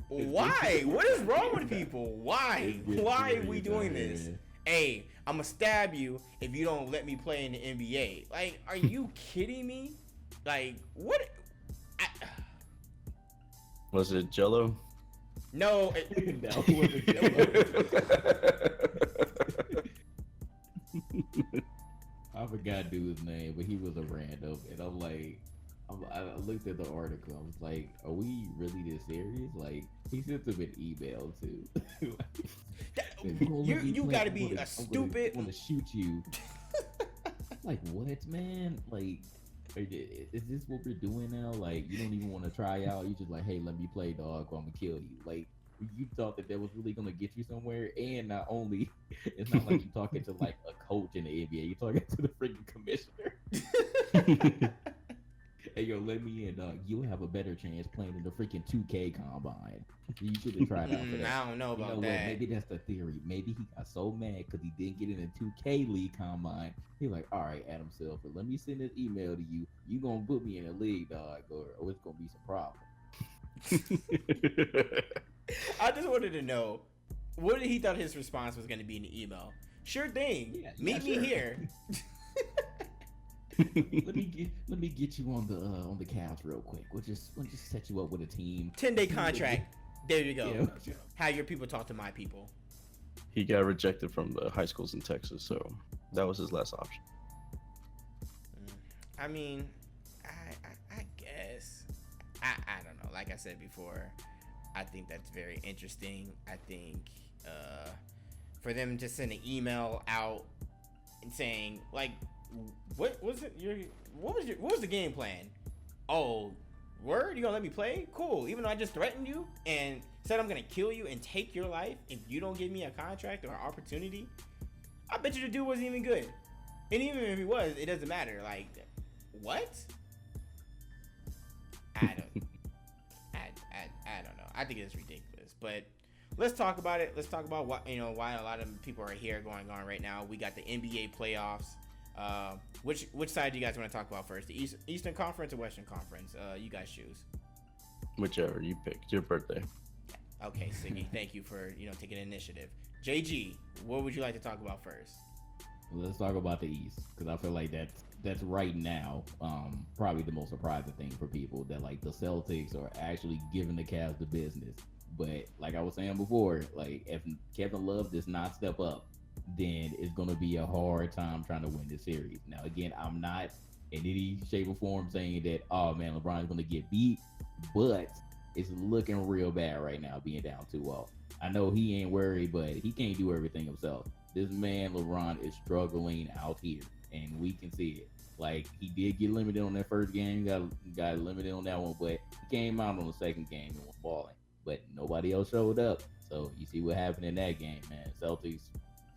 Why? What is wrong with people? Why? Why are we doing this? Hey, I'm gonna stab you if you don't let me play in the NBA. Like, are you kidding me? Like, what? Was it Jello? No. That wasn't I forgot dude's name, but he was a random, and I'm like, I looked at the article. I was like, "Are we really this serious?" Like, he sent them an email too. You gotta be a stupid. I want to shoot you. Like, what, man? Like, is this what we're doing now? Like, you don't even want to try out. You just like, hey, let me play, dog, or I'm gonna kill you. Like, you thought that was really gonna get you somewhere, and not only, it's not like you're talking to like a coach in the NBA. You're talking to the freaking commissioner. Hey, yo, let me in, dog. You'll have a better chance playing in the freaking 2K combine. You should have tried out for that. I don't know about that. What? Maybe that's the theory. Maybe he got so mad because he didn't get in the 2K league combine. He's like, all right, Adam Silver, let me send this email to you. You gonna put me in a league, dog, or it's gonna be some problem. I just wanted to know, what did he thought his response was going to be in the email? Sure thing. Meet me here. let me get you on the couch real quick. We'll just set you up with a team. 10-day contract. There you go. Yeah. How your people talk to my people. He got rejected from the high schools in Texas, so that was his last option. I mean, I guess. I don't know. Like I said before, I think that's very interesting. I think for them to send an email out and saying, like, what was the game plan? Oh, word? You gonna let me play? Cool. Even though I just threatened you and said I'm gonna kill you and take your life if you don't give me a contract or an opportunity, I bet you the dude wasn't even good. And even if he was, it doesn't matter. Like, what? I don't know. I think it's ridiculous. But let's talk about it. Let's talk about why a lot of people are here going on right now. We got the NBA playoffs. Which side do you guys want to talk about first? The Eastern Conference or Western Conference? You guys choose. Whichever you pick. It's your birthday. Okay, Siggy. Thank you for taking initiative. JG, what would you like to talk about first? Let's talk about the East, because I feel like that's right now probably the most surprising thing for people, that like the Celtics are actually giving the Cavs the business. But like I was saying before, like if Kevin Love does not step up, then it's going to be a hard time trying to win this series. Now, again, I'm not in any shape or form saying that, oh man, LeBron's going to get beat, but it's looking real bad right now being down 2-0. I know he ain't worried, but he can't do everything himself. This man, LeBron, is struggling out here, and we can see it. Like, he did get limited on that first game, got limited on that one, but he came out on the second game and was balling. But nobody else showed up. So you see what happened in that game, man. Celtics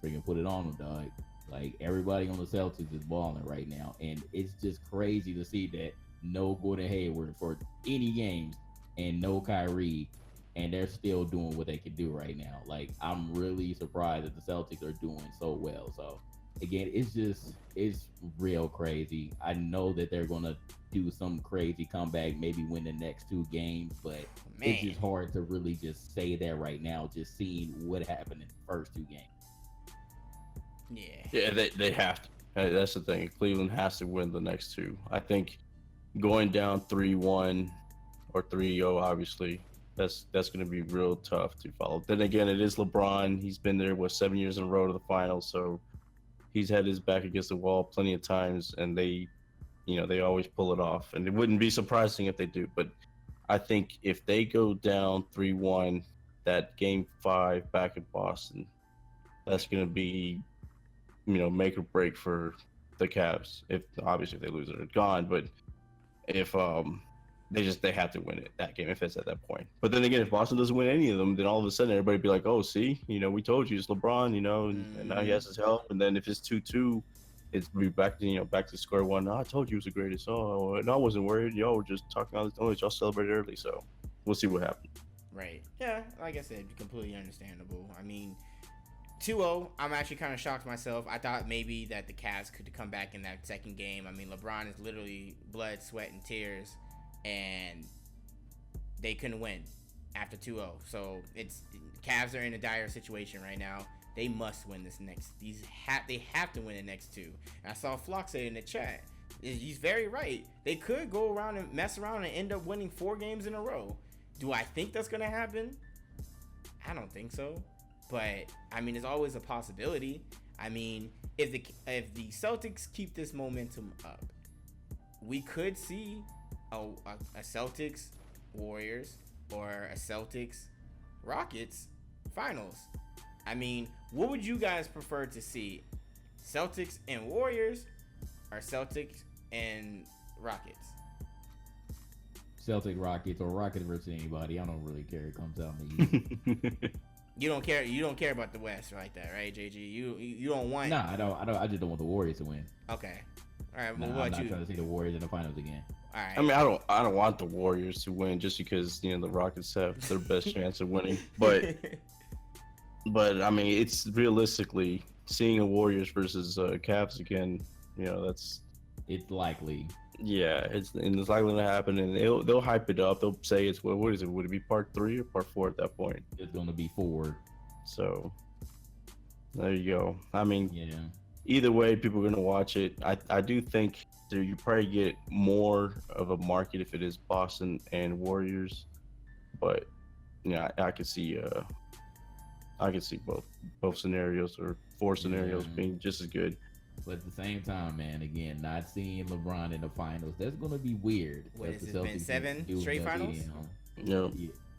freaking put it on them, dog. Like, everybody on the Celtics is balling right now, and it's just crazy to see that no Gordon Hayward for any games and no Kyrie, and they're still doing what they can do right now. Like, I'm really surprised that the Celtics are doing so well. So again, it's real crazy. I know that they're gonna do some crazy comeback, maybe win the next 2 games, but it's just hard to really just say that right now, just seeing what happened in the first 2 games. Yeah, they have to. That's the thing. Cleveland has to win the next 2. I think going down 3-1 or 3-0, obviously, that's going to be real tough to follow. Then again, it is LeBron. He's been there 7 years in a row to the finals, so he's had his back against the wall plenty of times, and they always pull it off. And it wouldn't be surprising if they do. But I think if they go down 3-1, that Game 5 back in Boston, that's going to be make or break for the Cavs. If obviously if they lose, they're gone. But if they have to win it, that game, if it's at that point. But then again, if Boston doesn't win any of them, then all of a sudden everybody be like, oh, see, we told you it's LeBron, and now he has his help. And then if it's 2-2, it's be back to square one. No, I told you he was the greatest. Oh, and I wasn't worried. Y'all were just talking all this noise. Y'all celebrated early, so we'll see what happens. Right. Yeah, like I said, completely understandable. I mean, 2-0, I'm actually kind of shocked myself. I thought maybe that the Cavs could come back in that second game. I mean, LeBron is literally blood, sweat, and tears, and they couldn't win after 2-0. So Cavs are in a dire situation right now. They must win this next. They have to win the next two. And I saw Flock say in the chat. He's very right. They could go around and mess around and end up winning 4 games in a row. Do I think that's gonna happen? I don't think so. But I mean, there's always a possibility. I mean, if the Celtics keep this momentum up, we could see a Celtics Warriors or a Celtics Rockets finals. I mean, what would you guys prefer to see? Celtics and Warriors or Celtics and Rockets? Celtic Rockets or Rockets versus anybody. I don't really care. It comes out in the East. You don't care about the West like that, right, JG? You don't want. Nah, I don't. I just don't want the Warriors to win. Okay. All right. Well, I'm not trying to see the Warriors in the finals again. All right. I mean, I don't want the Warriors to win just because the Rockets have their best chance of winning, but I mean, it's realistically seeing a Warriors versus Cavs again. It's likely. Yeah, it's likely to happen, and they'll hype it up. They'll say it's what is it? Would it be part 3 or part 4 at that point? It's gonna be 4. So there you go. I mean, yeah. Either way, people are gonna watch it. I do think you probably get more of a market if it is Boston and Warriors, but I could see both scenarios or 4 scenarios being just as good. But at the same time, man, again, not seeing LeBron in the finals, that's going to be weird. What has it been, 7 straight finals?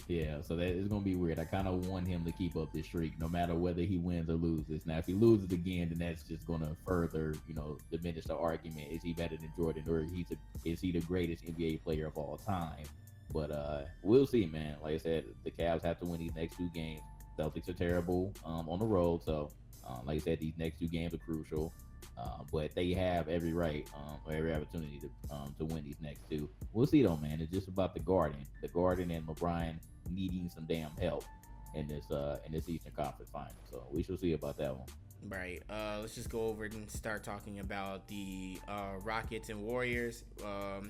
Yeah, so that is going to be weird. I kind of want him to keep up this streak, no matter whether he wins or loses. Now, if he loses again, then that's just going to further, diminish the argument. Is he better than Jordan, or is he the greatest NBA player of all time? But we'll see, man. Like I said, the Cavs have to win these next 2 games. Celtics are terrible on the road, so like I said, these next 2 games are crucial. But they have every right or every opportunity to win these next 2. We'll see though, man. It's just about the Garden and LeBron needing some damn help in this Eastern Conference Final. So we shall see about that one. Right. Let's just go over and start talking about the Rockets and Warriors.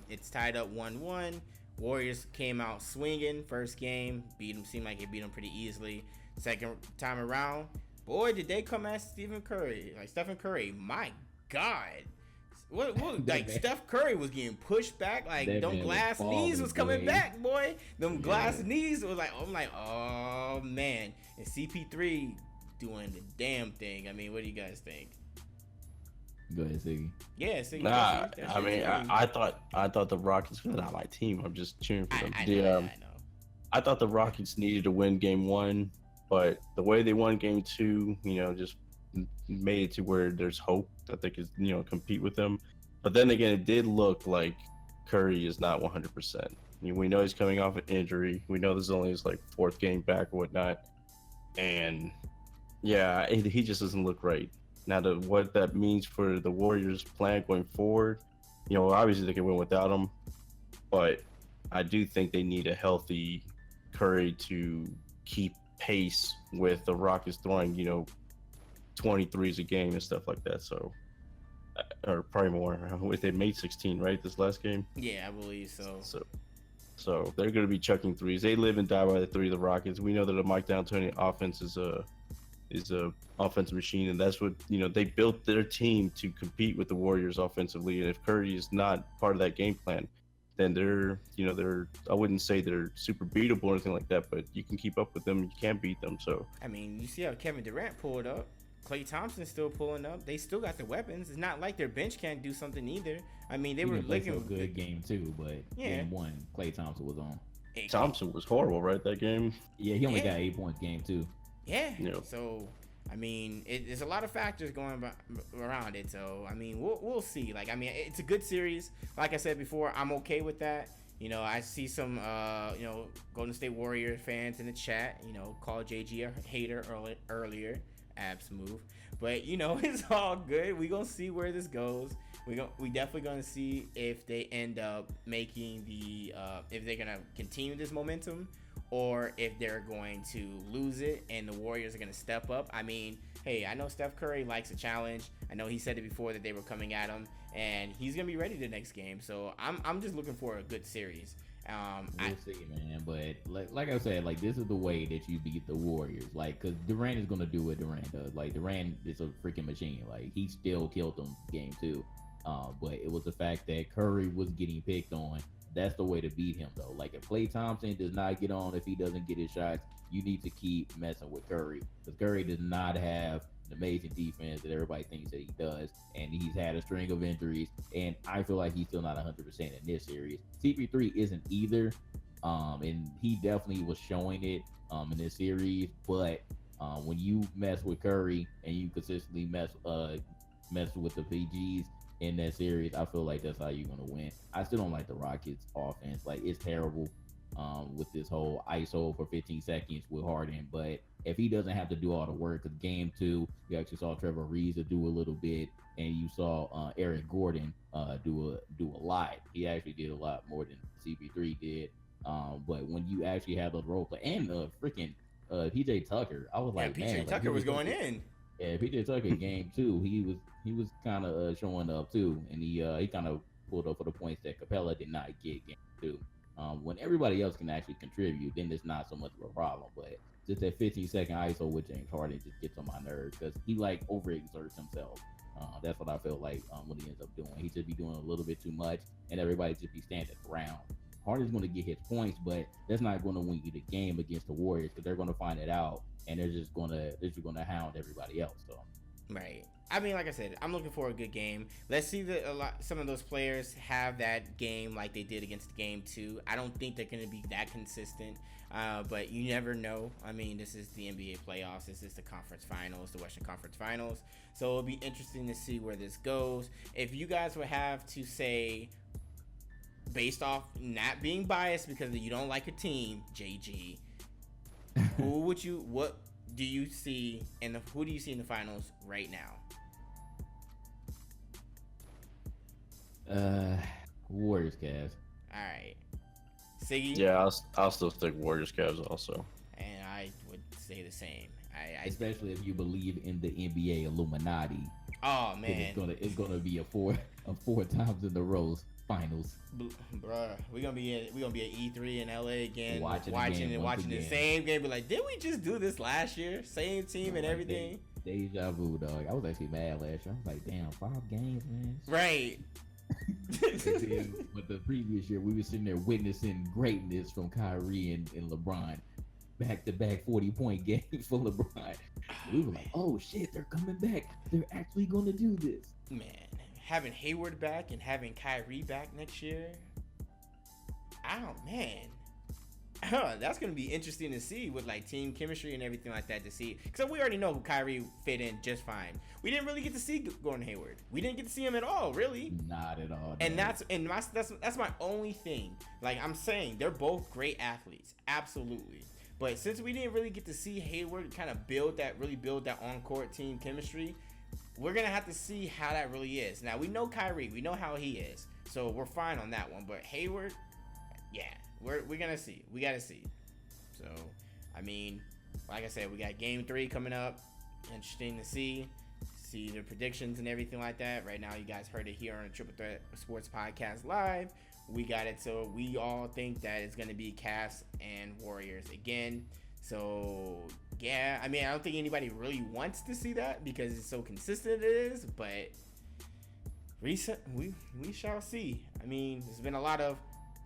It's tied up 1-1. Warriors came out swinging first game, seemed like it beat them pretty easily. Second time around, boy, did they come at Stephen Curry. Stephen Curry, my God. What like Steph Curry was getting pushed back, like them glass knees was coming back, boy. Them glass knees was like, I'm like, oh man. And CP3 doing the damn thing. I mean, what do you guys think? Go ahead, Siggy. Yeah, Siggy. Nah, I mean, I thought the Rockets were not my team. I'm just cheering for them. I know. I thought the Rockets needed to win game 1, but the way they won game 2, just made it to where there's hope that they could, compete with them. But then again, it did look like Curry is not 100%. I mean, we know he's coming off an injury. We know this is only his 4th game back or whatnot. And yeah, he just doesn't look right. Now, what that means for the Warriors' plan going forward, obviously they can win without him, but I do think they need a healthy Curry to keep pace with the Rockets throwing, 23s a game and stuff like that. So, or probably more. They made 16, right, this last game? Yeah, I believe so. So they're going to be chucking threes. They live and die by the 3 of the Rockets. We know that the Mike D'Antoni offense is a offensive machine, and that's what they built their team to compete with the Warriors offensively. And if Curry is not part of that game plan, then they're I wouldn't say they're super beatable or anything like that, but you can keep up with them. You can't beat them. So I mean, you see how Kevin Durant pulled up. Klay Thompson's still pulling up. They still got the weapons. It's not like their bench can't do something either. I mean, they were looking a good game too, but game 1, Klay Thompson was on. Thompson was horrible, right? That game. Yeah, he only got 8 points game 2. Yeah. So I mean, there's a lot of factors going around it. So I mean, we'll see. Like, I mean, it's a good series. Like I said before, I'm okay with that. I see some Golden State Warrior fans in the chat. Call JG a hater earlier. Abs move, but it's all good. We gonna see where this goes. We definitely gonna see if they end up making if they're gonna continue this momentum, or if they're going to lose it and the Warriors are going to step up. I mean, hey, I know Steph Curry likes a challenge. I know he said it before that they were coming at him, and he's going to be ready the next game. So I'm just looking for a good series. We'll see, man. But like I said, like, this is the way that you beat the Warriors. Like, because Durant is gonna do what Durant does. Like, Durant is a freaking machine. Like, he still killed them game 2. But it was the fact that Curry was getting picked on. That's the way to beat him, though. Like, if Klay Thompson does not get on, if he doesn't get his shots, you need to keep messing with Curry, because Curry does not have an amazing defense that everybody thinks that he does, and he's had a string of injuries, and I feel like he's still not 100% in this series. CP3 isn't either, and he definitely was showing it in this series, but when you mess with Curry and you consistently mess with the PGs in that series, I feel like that's how you're gonna win. I still don't like the Rockets offense. Like, it's terrible with this whole ISO for 15 seconds with Harden, but if he doesn't have to do all the work, because game 2, you actually saw Trevor Ariza do a little bit, and you saw Eric Gordon do a lot. He actually did a lot more than CP3 did. But when you actually have those role play, and freaking PJ Tucker, I was like, man, PJ Tucker was going in. Yeah, PJ Tucker game 2, he was kind of showing up too, and he kind of pulled up for the points that Capella did not get game 2. When everybody else can actually contribute, then it's not so much of a problem. But just that 15-second ISO with James Harden just gets on my nerves, because he like overexerts himself. That's what I feel like when he ends up doing. He should be doing a little bit too much, and everybody just be standing around. Harden's going to get his points, but that's not going to win you the game against the Warriors, because they're going to find it out, and they're just going to hound everybody else. So. Right. I mean, like I said, I'm looking for a good game. Let's see some of those players have that game like they did against game 2. I don't think they're going to be that consistent, but you never know. I mean, this is the NBA playoffs. This is the conference finals, the Western Conference Finals. So it'll be interesting to see where this goes. If you guys would have to say, based off not being biased because you don't like a team, JG, what do you see who do you see in the finals right now? Warriors, Cavs. All right, Siggy. Yeah, I'll still stick Warriors Cavs also. And I would say the same. Especially if you believe in the NBA Illuminaughti. Oh man, it's gonna be a four times in a row finals. Bruh, we're gonna be at E3 in LA again, watching the same game. Be like, did we just do this last year? Same team and everything. Deja vu, dog. I was actually mad last year. I was like, damn, 5 games, man. Right. But the previous year, we were sitting there witnessing greatness from Kyrie and LeBron. Back-to-back 40-point games for LeBron. We were like, oh shit, they're coming back. They're actually going to do this. Man, having Hayward back and having Kyrie back next year. Oh man. That's going to be interesting to see with like team chemistry and everything like that to see. Because we already know who Kyrie fit in just fine. We didn't really get to see Gordon Hayward. We didn't get to see him at all, really. Not at all. And that's my only thing. Like I'm saying, they're both great athletes. Absolutely. But since we didn't really get to see Hayward kind of build that on-court team chemistry, we're going to have to see how that really is. Now, we know Kyrie. We know how he is. So we're fine on that one. But Hayward, yeah, we're going to see. We got to see. So, I mean, like I said, we got Game 3 coming up. Interesting to see the predictions and everything like that. Right now, you guys heard it here on the Triple Threat Sports Podcast Live. We got it. So we all think that it's going to be Cavs and Warriors again. So, yeah, I mean, I don't think anybody really wants to see that because it's so consistent it is. But we shall see. I mean, there's been a lot of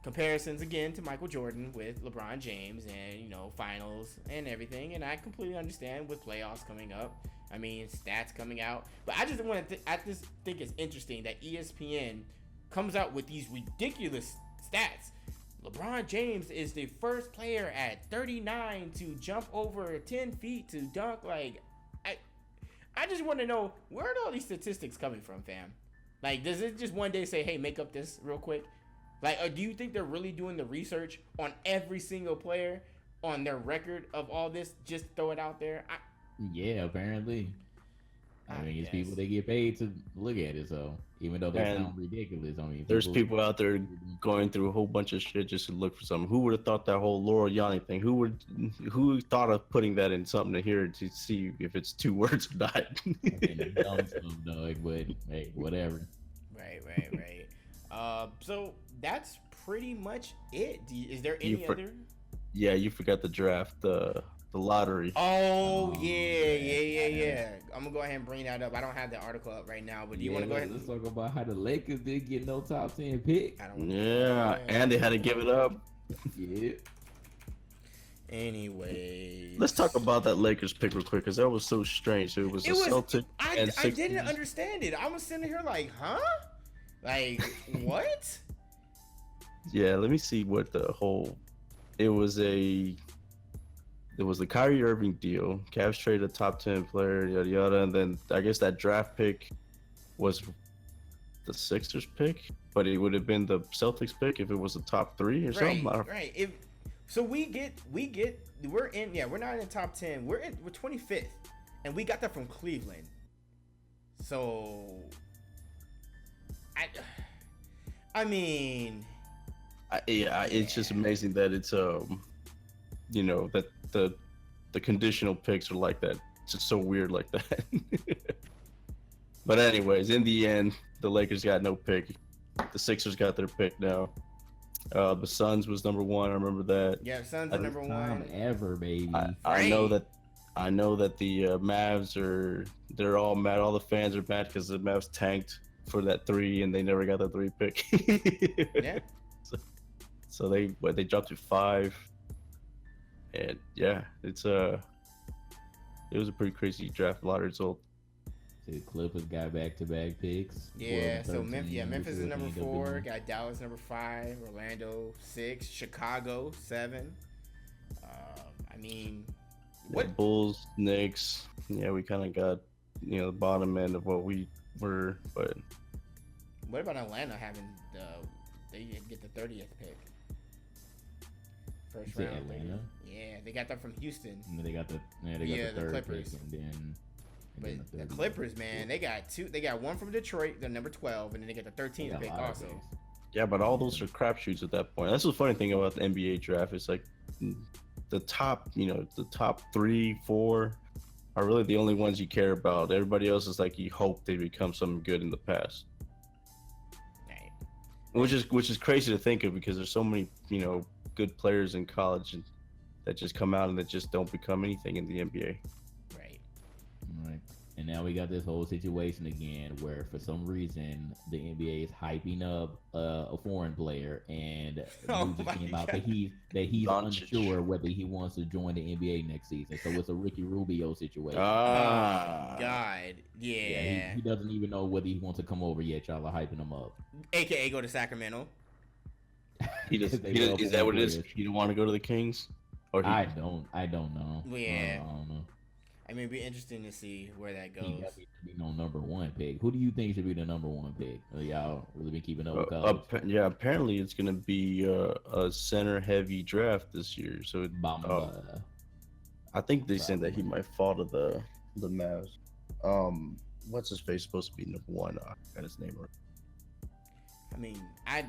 comparisons again to Michael Jordan with LeBron James and, finals and everything. And I completely understand with playoffs coming up. I mean, stats coming out. But I just think it's interesting that ESPN comes out with these ridiculous stats. LeBron James is the first player at 39 to jump over 10 feet to dunk. Like, I just want to know, where are all these statistics coming from, fam? Like, does it just one day say, hey, make up this real quick? Like, or do you think they're really doing the research on every single player on their record of all this? Just throw it out there? Yeah, apparently. I mean, it's people that get paid to look at it. So even though they sound ridiculous, I mean, there's people out there going through a whole bunch of shit just to look for something. Who would have thought that whole Laurel Yanni thing? Who thought of putting that in something to hear to see if it's 2 words or not? Dumb stuff, dog. But hey, whatever. Right. So that's pretty much it. Is there any other? Yeah, you forgot the draft, the lottery. Oh yeah. I'm gonna go ahead and bring that up. I don't have the article up right now, but do you want to go ahead? Let's talk about how the Lakers didn't get no top 10 pick. And they had to give it up. Yeah. Anyway, let's talk about that Lakers pick real quick because that was so strange. It was the Celtics. I didn't understand it. I was sitting here like, huh? Like what? Yeah, let me see what the whole. It was the Kyrie Irving deal. Cavs traded a top 10 player, yada yada, and then I guess that draft pick was the Sixers pick, but it would have been the Celtics pick if it was the top 3 or something. Right. So we're not in the top 10. We're 25th, and we got that from Cleveland. So I mean. It's just amazing that it's that the conditional picks are like that. It's just so weird like that. But anyways, in the end, the Lakers got no pick. The Sixers got their pick now. The Suns was number 1. I remember that. Yeah, Suns are number 1 ever, baby. I know that the Mavs they're all mad. All the fans are mad because the Mavs tanked for that 3 and they never got the 3 pick. Yeah. So they dropped to 5, and yeah, it was a pretty crazy draft lottery result. The Clippers got back-to-back picks. Yeah, so Memphis is number 4, got Dallas number 5, Orlando 6, Chicago 7. I mean, what? The Bulls, Knicks. Yeah, we kind of got the bottom end of what we were, but what about Atlanta having they get the 30th pick? First round. Atlanta? Yeah, they got that from Houston. And they got the third Clippers. Pick and then the Clippers, man, they got 2. They got 1 from Detroit, the number 12, and then they get the 13th pick also. Yeah, but all those are crapshoots at that point. That's the funny thing about the NBA draft. It's like the top 3, 4 are really the only ones you care about. Everybody else is like you hope they become something good in the past. Right. Which is crazy to think of because there's so many good players in college that just come out and that just don't become anything in the NBA. Right. And now we got this whole situation again where for some reason the NBA is hyping up a foreign player and news just came out that he's unsure whether he wants to join the NBA next season. So it's a Ricky Rubio situation. God. Yeah. He doesn't even know whether he wants to come over yet. Y'all are hyping him up. AKA go to Sacramento. Is that what it is? You don't want to go to the Kings? I don't know. Yeah. I don't know. I mean, it'd be interesting to see where that goes. He got to be no number 1 pick. Who do you think should be the number 1 pick? Y'all really been keeping up with college? Yeah, apparently it's going to be a center-heavy draft this year. So I think they said that he might fall to the Mavs. What's his face supposed to be number 1? I got his name right. I mean, I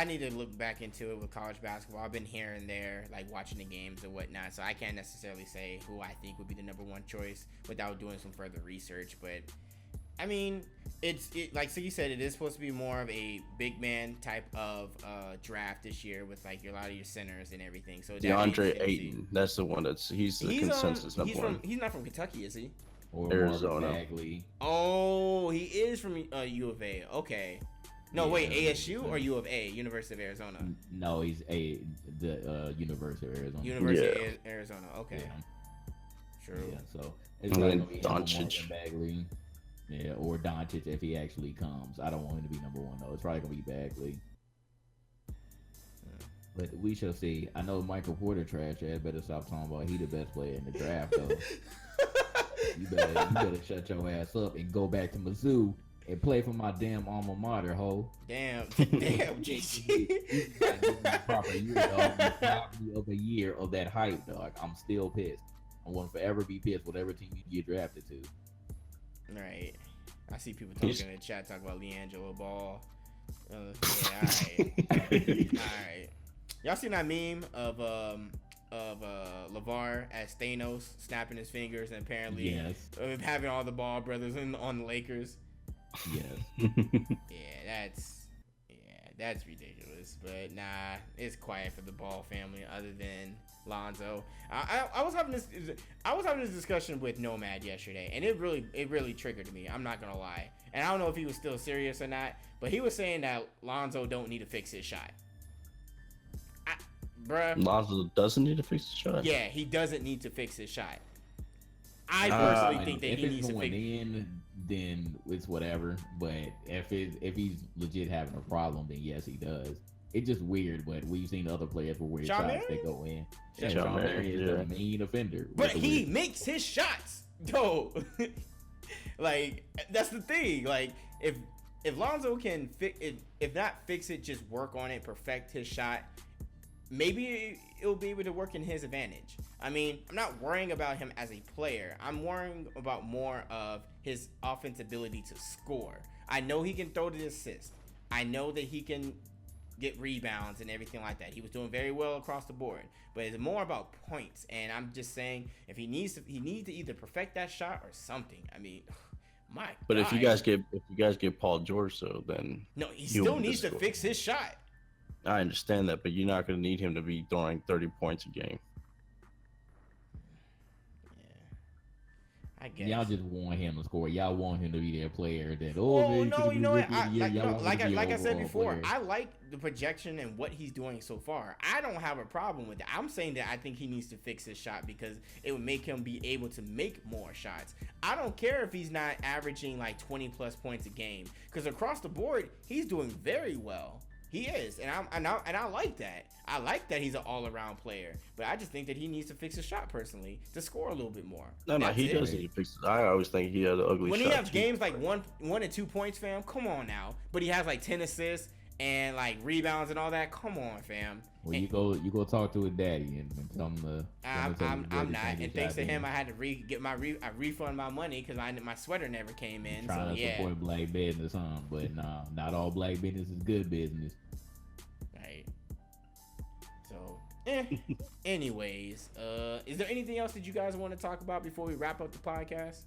need to look back into it with college basketball. I've been here and there, like watching the games and whatnot, so I can't necessarily say who I think would be the number 1 choice without doing some further research. But I mean, it's like so you said, it is supposed to be more of a big man type of draft this year with like a lot of your centers and everything. So DeAndre Ayton, that's the one he's the consensus number 1. He's not from Kentucky, is he? Or Arizona. Oh, he is from U of A. Okay. No, wait, ASU or U of A, University of Arizona? No, he's the University of Arizona. University of Arizona, okay. Yeah. True. Yeah, so it's going to be Doncic. Bagley. Yeah, or Doncic if he actually comes. I don't want him to be number 1 though. It's probably going to be Bagley. But we shall see. I know Michael Porter trash ass. Better stop talking about he the best player in the draft though. you better shut your ass up and go back to Mizzou. And play for my damn alma mater, ho. Damn, JC. Proper year, dog. You robbed me of a year of that hype, dog. I'm still pissed. I want to forever be pissed, whatever team you get drafted to. Right. I see people talking in the chat talking about LiAngelo Ball. Yeah, all right. All right. Y'all seen that meme of LeVar as Thanos snapping his fingers and apparently having all the Ball brothers on the Lakers? Yes. That's ridiculous. But nah, it's quiet for the Ball family other than Lonzo. I was having this discussion with Nomad yesterday, and it really triggered me. I'm not gonna lie, and I don't know if he was still serious or not, but he was saying that Lonzo don't need to fix his shot. Bruh. Lonzo doesn't need to fix his shot. Yeah, he doesn't need to fix his shot. I personally think that he needs to fix it. Then it's whatever. But if he's legit having a problem, then yes, he does. It's just weird, but we've seen other players where shots they go in. Yeah, Sean Marion is a main offender. But he makes his shots, though. Like, that's the thing. Like, if Lonzo can if not fix it, just work on it, perfect his shot, maybe it'll be able to work in his advantage. I mean, I'm not worrying about him as a player. I'm worrying about more of his offensive ability to score. I know he can throw the assist. I know that he can get rebounds and everything like that. He was doing very well across the board. But it's more about points. And I'm just saying, if he needs to either perfect that shot or something. I mean, my But God. if you guys get Paul George, so then no, he still needs to fix his shot. I understand that, but you're not going to need him to be throwing 30 points a game. I guess. Y'all just want him to score. Y'all want him to be their player. That no, you know what? Like I said before, I like the projection and what he's doing so far. I don't have a problem with it. I'm saying that I think he needs to fix his shot because it would make him be able to make more shots. I don't care if he's not averaging like 20 plus points a game because across the board he's doing very well. He is, and I like that. I like that he's an all-around player, but I just think that he needs to fix his shot personally to score a little bit more. No, he does need to fix it. I always think he has an ugly shot. When he has games like one and 2 points, fam, come on now. But he has like 10 assists and like rebounds and all that. Come on, fam. Well, you go talk to his daddy and tell him to. I'm not, and thanks to him, I had to get my refund my money because my sweater never came in. Trying to support black business, but nah, not all black business is good business. Right. So, anyways, is there anything else that you guys want to talk about before we wrap up the podcast?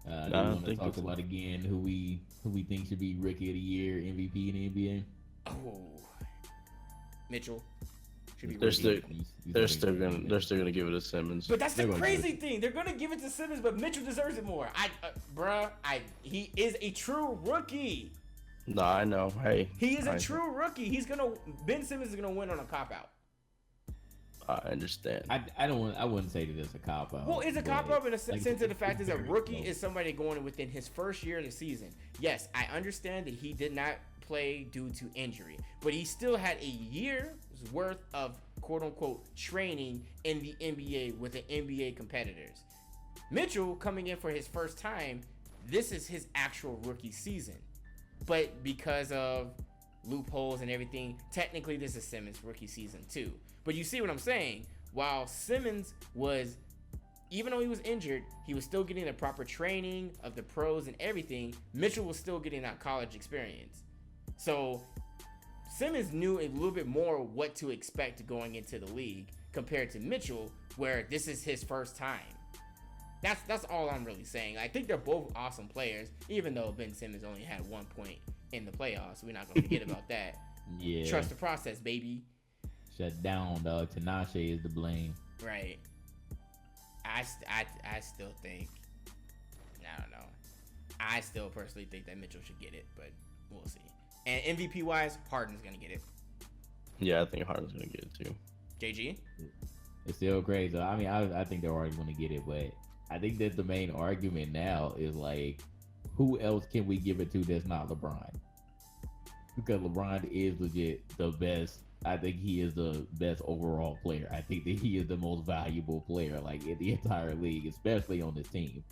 I want to talk about again who we think should be Rookie of the Year, MVP in the NBA. Oh, Mitchell should be. They're still gonna give it to Simmons. But that's the crazy thing. They're gonna give it to Simmons, but Mitchell deserves it more. He is a true rookie. No, I know. Hey, he is a true rookie. Ben Simmons is gonna win on a cop out. I understand. I wouldn't say that it's a cop out. Well, it's a cop out in a sense of the fact is a rookie is somebody going within his first year of the season. Yes, I understand that he did not play due to injury, but he still had a year's worth of quote unquote training in the NBA with the NBA competitors. Mitchell coming in for his first time, this is his actual rookie season. But because of loopholes and everything, technically this is Simmons' rookie season too. But you see what I'm saying? While Simmons was, even though he was injured, he was still getting the proper training of the pros and everything. Mitchell was still getting that college experience. So Simmons knew a little bit more what to expect going into the league compared to Mitchell, where this is his first time. That's all I'm really saying. I think they're both awesome players, even though Ben Simmons only had 1 point in the playoffs. We're not going to forget about that. Yeah. Trust the process, baby. Shut down, dog. Tinashe is to blame. Right. I still think, I don't know. I still personally think that Mitchell should get it, but we'll see. And MVP wise, Harden's going to get it. Yeah, I think Harden's going to get it too. JG? It's still crazy. I mean, I think they're already going to get it, but I think that the main argument now is like, who else can we give it to that's not LeBron? Because LeBron is legit the best. I think he is the best overall player. I think that he is the most valuable player, like in the entire league, especially on this team.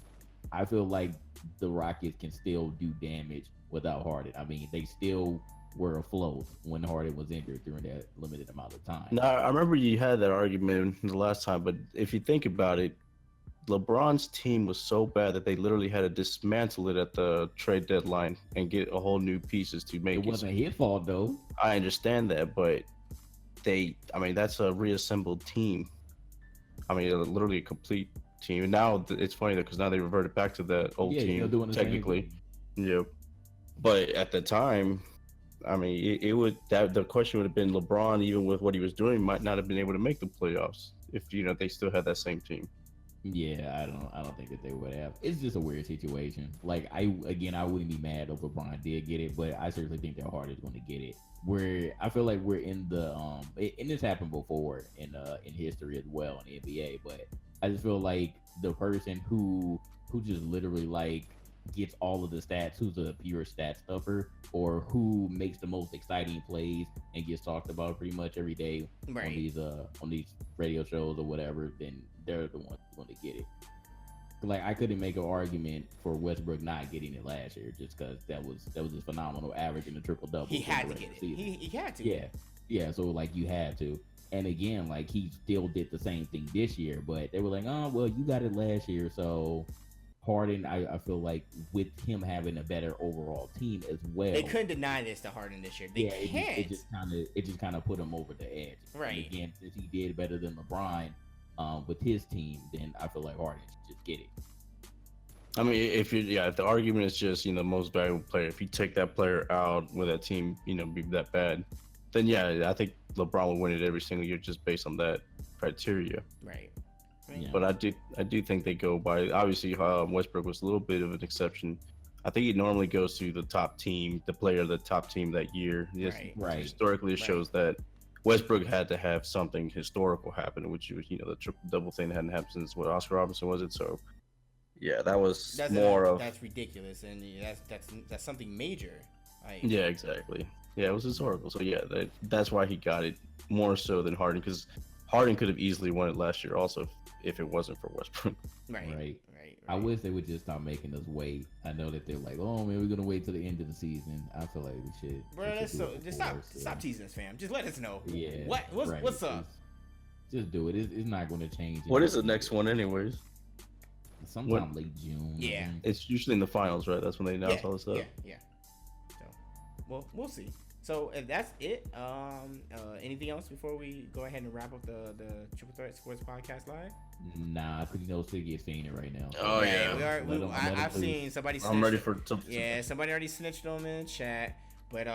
I feel like the Rockets can still do damage without Harden. I mean, they still were afloat when Harden was injured during that limited amount of time. No, I remember you had that argument the last time, but if you think about it, LeBron's team was so bad that they literally had to dismantle it at the trade deadline and get a whole new pieces to make It wasn't his fault though. I understand that, but I mean, that's a reassembled team. I mean, literally a complete team. And now it's funny though, because now they reverted back to that old Yeah, team, they're doing the technically. same thing. Yep. But at the time, I mean, it would that the question would have been LeBron, even with what he was doing, might not have been able to make the playoffs if they still had that same team. Yeah, I don't think that they would have. It's just a weird situation. Like I wouldn't be mad if LeBron did get it, but I certainly think that Harden's going to get it. Where I feel like we're in the and this happened before in history as well in the NBA, but I just feel like the person who just literally like gets all of the stats, who's a pure stat stuffer, or who makes the most exciting plays and gets talked about pretty much every day Right. on these radio shows or whatever, then they're the ones going to get it. Like I couldn't make an argument for Westbrook not getting it last year just because that was a phenomenal average in the triple double. He had to get it. He had to. Yeah. So like you had to. And again, like he still did the same thing this year, but they were like, oh well, you got it last year, so Harden, I feel like with him having a better overall team as well. They couldn't deny this to Harden this year. They can't. It just kind of put him over the edge. Right. And again, since he did better than LeBron with his team, then I feel like Harden should just get it. I mean, if the argument is just most valuable player, if you take that player out with that team, be that bad, then yeah, I think LeBron will win it every single year just based on that criteria. Right. Yeah. But I do think they go by. Obviously, Westbrook was a little bit of an exception. I think he normally goes to the top team, the player of the top team that year. Right. Historically, it shows that Westbrook had to have something historical happen, which was the triple double thing that hadn't happened since Oscar Robertson was it. So yeah, that's ridiculous, and that's something major. Like, yeah, exactly. Yeah, it was historical. So yeah, that's why he got it more so than Harden, because Harden could have easily won it last year also if it wasn't for Westbrook. Right. I wish they would just stop making us wait. I know that they're like, oh man, we're gonna wait till the end of the season. I feel like we should. Bro, just stop teasing us, fam. Just let us know. Yeah. What's up? Just do it. It's not going to change. What is the next one, anyways? Sometime late June. Yeah. It's usually in the finals, right? That's when they announce all this stuff. Yeah. So, well, we'll see. So that's it. Anything else before we go ahead and wrap up the Triple Threat Sports Podcast Live? Nah, because Siggy is saying it right now. Oh yeah. I've seen somebody. I'm ready for. Yeah, somebody already snitched on me in chat. But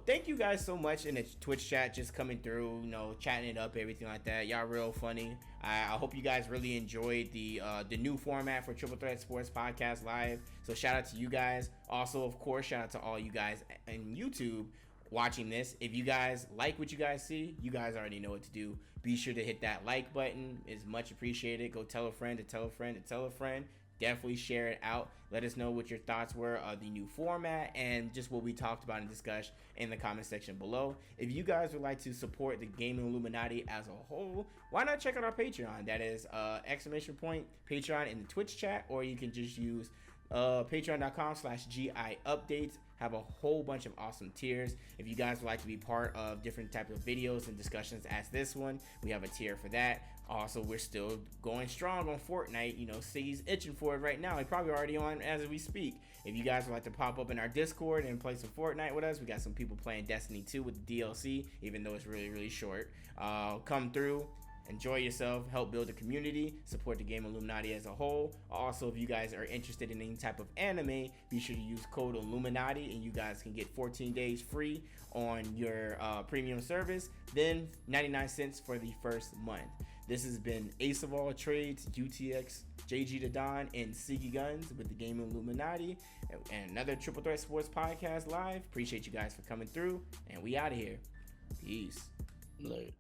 thank you guys so much in the Twitch chat, just coming through, chatting it up, everything like that. Y'all real funny. I hope you guys really enjoyed the new format for Triple Threat Sports Podcast Live. So shout out to you guys. Also, of course, shout out to all you guys in YouTube watching this. If you guys like what you guys see, you guys already know what to do. Be sure to hit that like button. It's much appreciated. Go tell a friend to tell a friend to tell a friend. Definitely share it out. Let us know what your thoughts were of the new format and just what we talked about and discussed in the comment section below. If you guys would like to support the Gaming Illuminati as a whole, why not check out our Patreon? That is Patreon in the Twitch chat, or you can just use patreon.com/GI updates. Have a whole bunch of awesome tiers. If you guys would like to be part of different types of videos and discussions as this one, we have a tier for that. Also, we're still going strong on Fortnite. Siggy's itching for it right now. He's probably already on as we speak. If you guys would like to pop up in our Discord and play some Fortnite with us, we got some people playing Destiny 2 with the DLC, even though it's really, really short. Come through. Enjoy yourself, help build a community, support the Game Illuminati as a whole. Also, if you guys are interested in any type of anime, be sure to use code Illuminati and you guys can get 14 days free on your premium service, then 99 cents for the first month. This has been Ace of All Trades, UTX, JG the Don, and Siggy Guns with the Game Illuminati, and another Triple Threat Sports Podcast Live. Appreciate you guys for coming through, and we out of here. Peace. Later.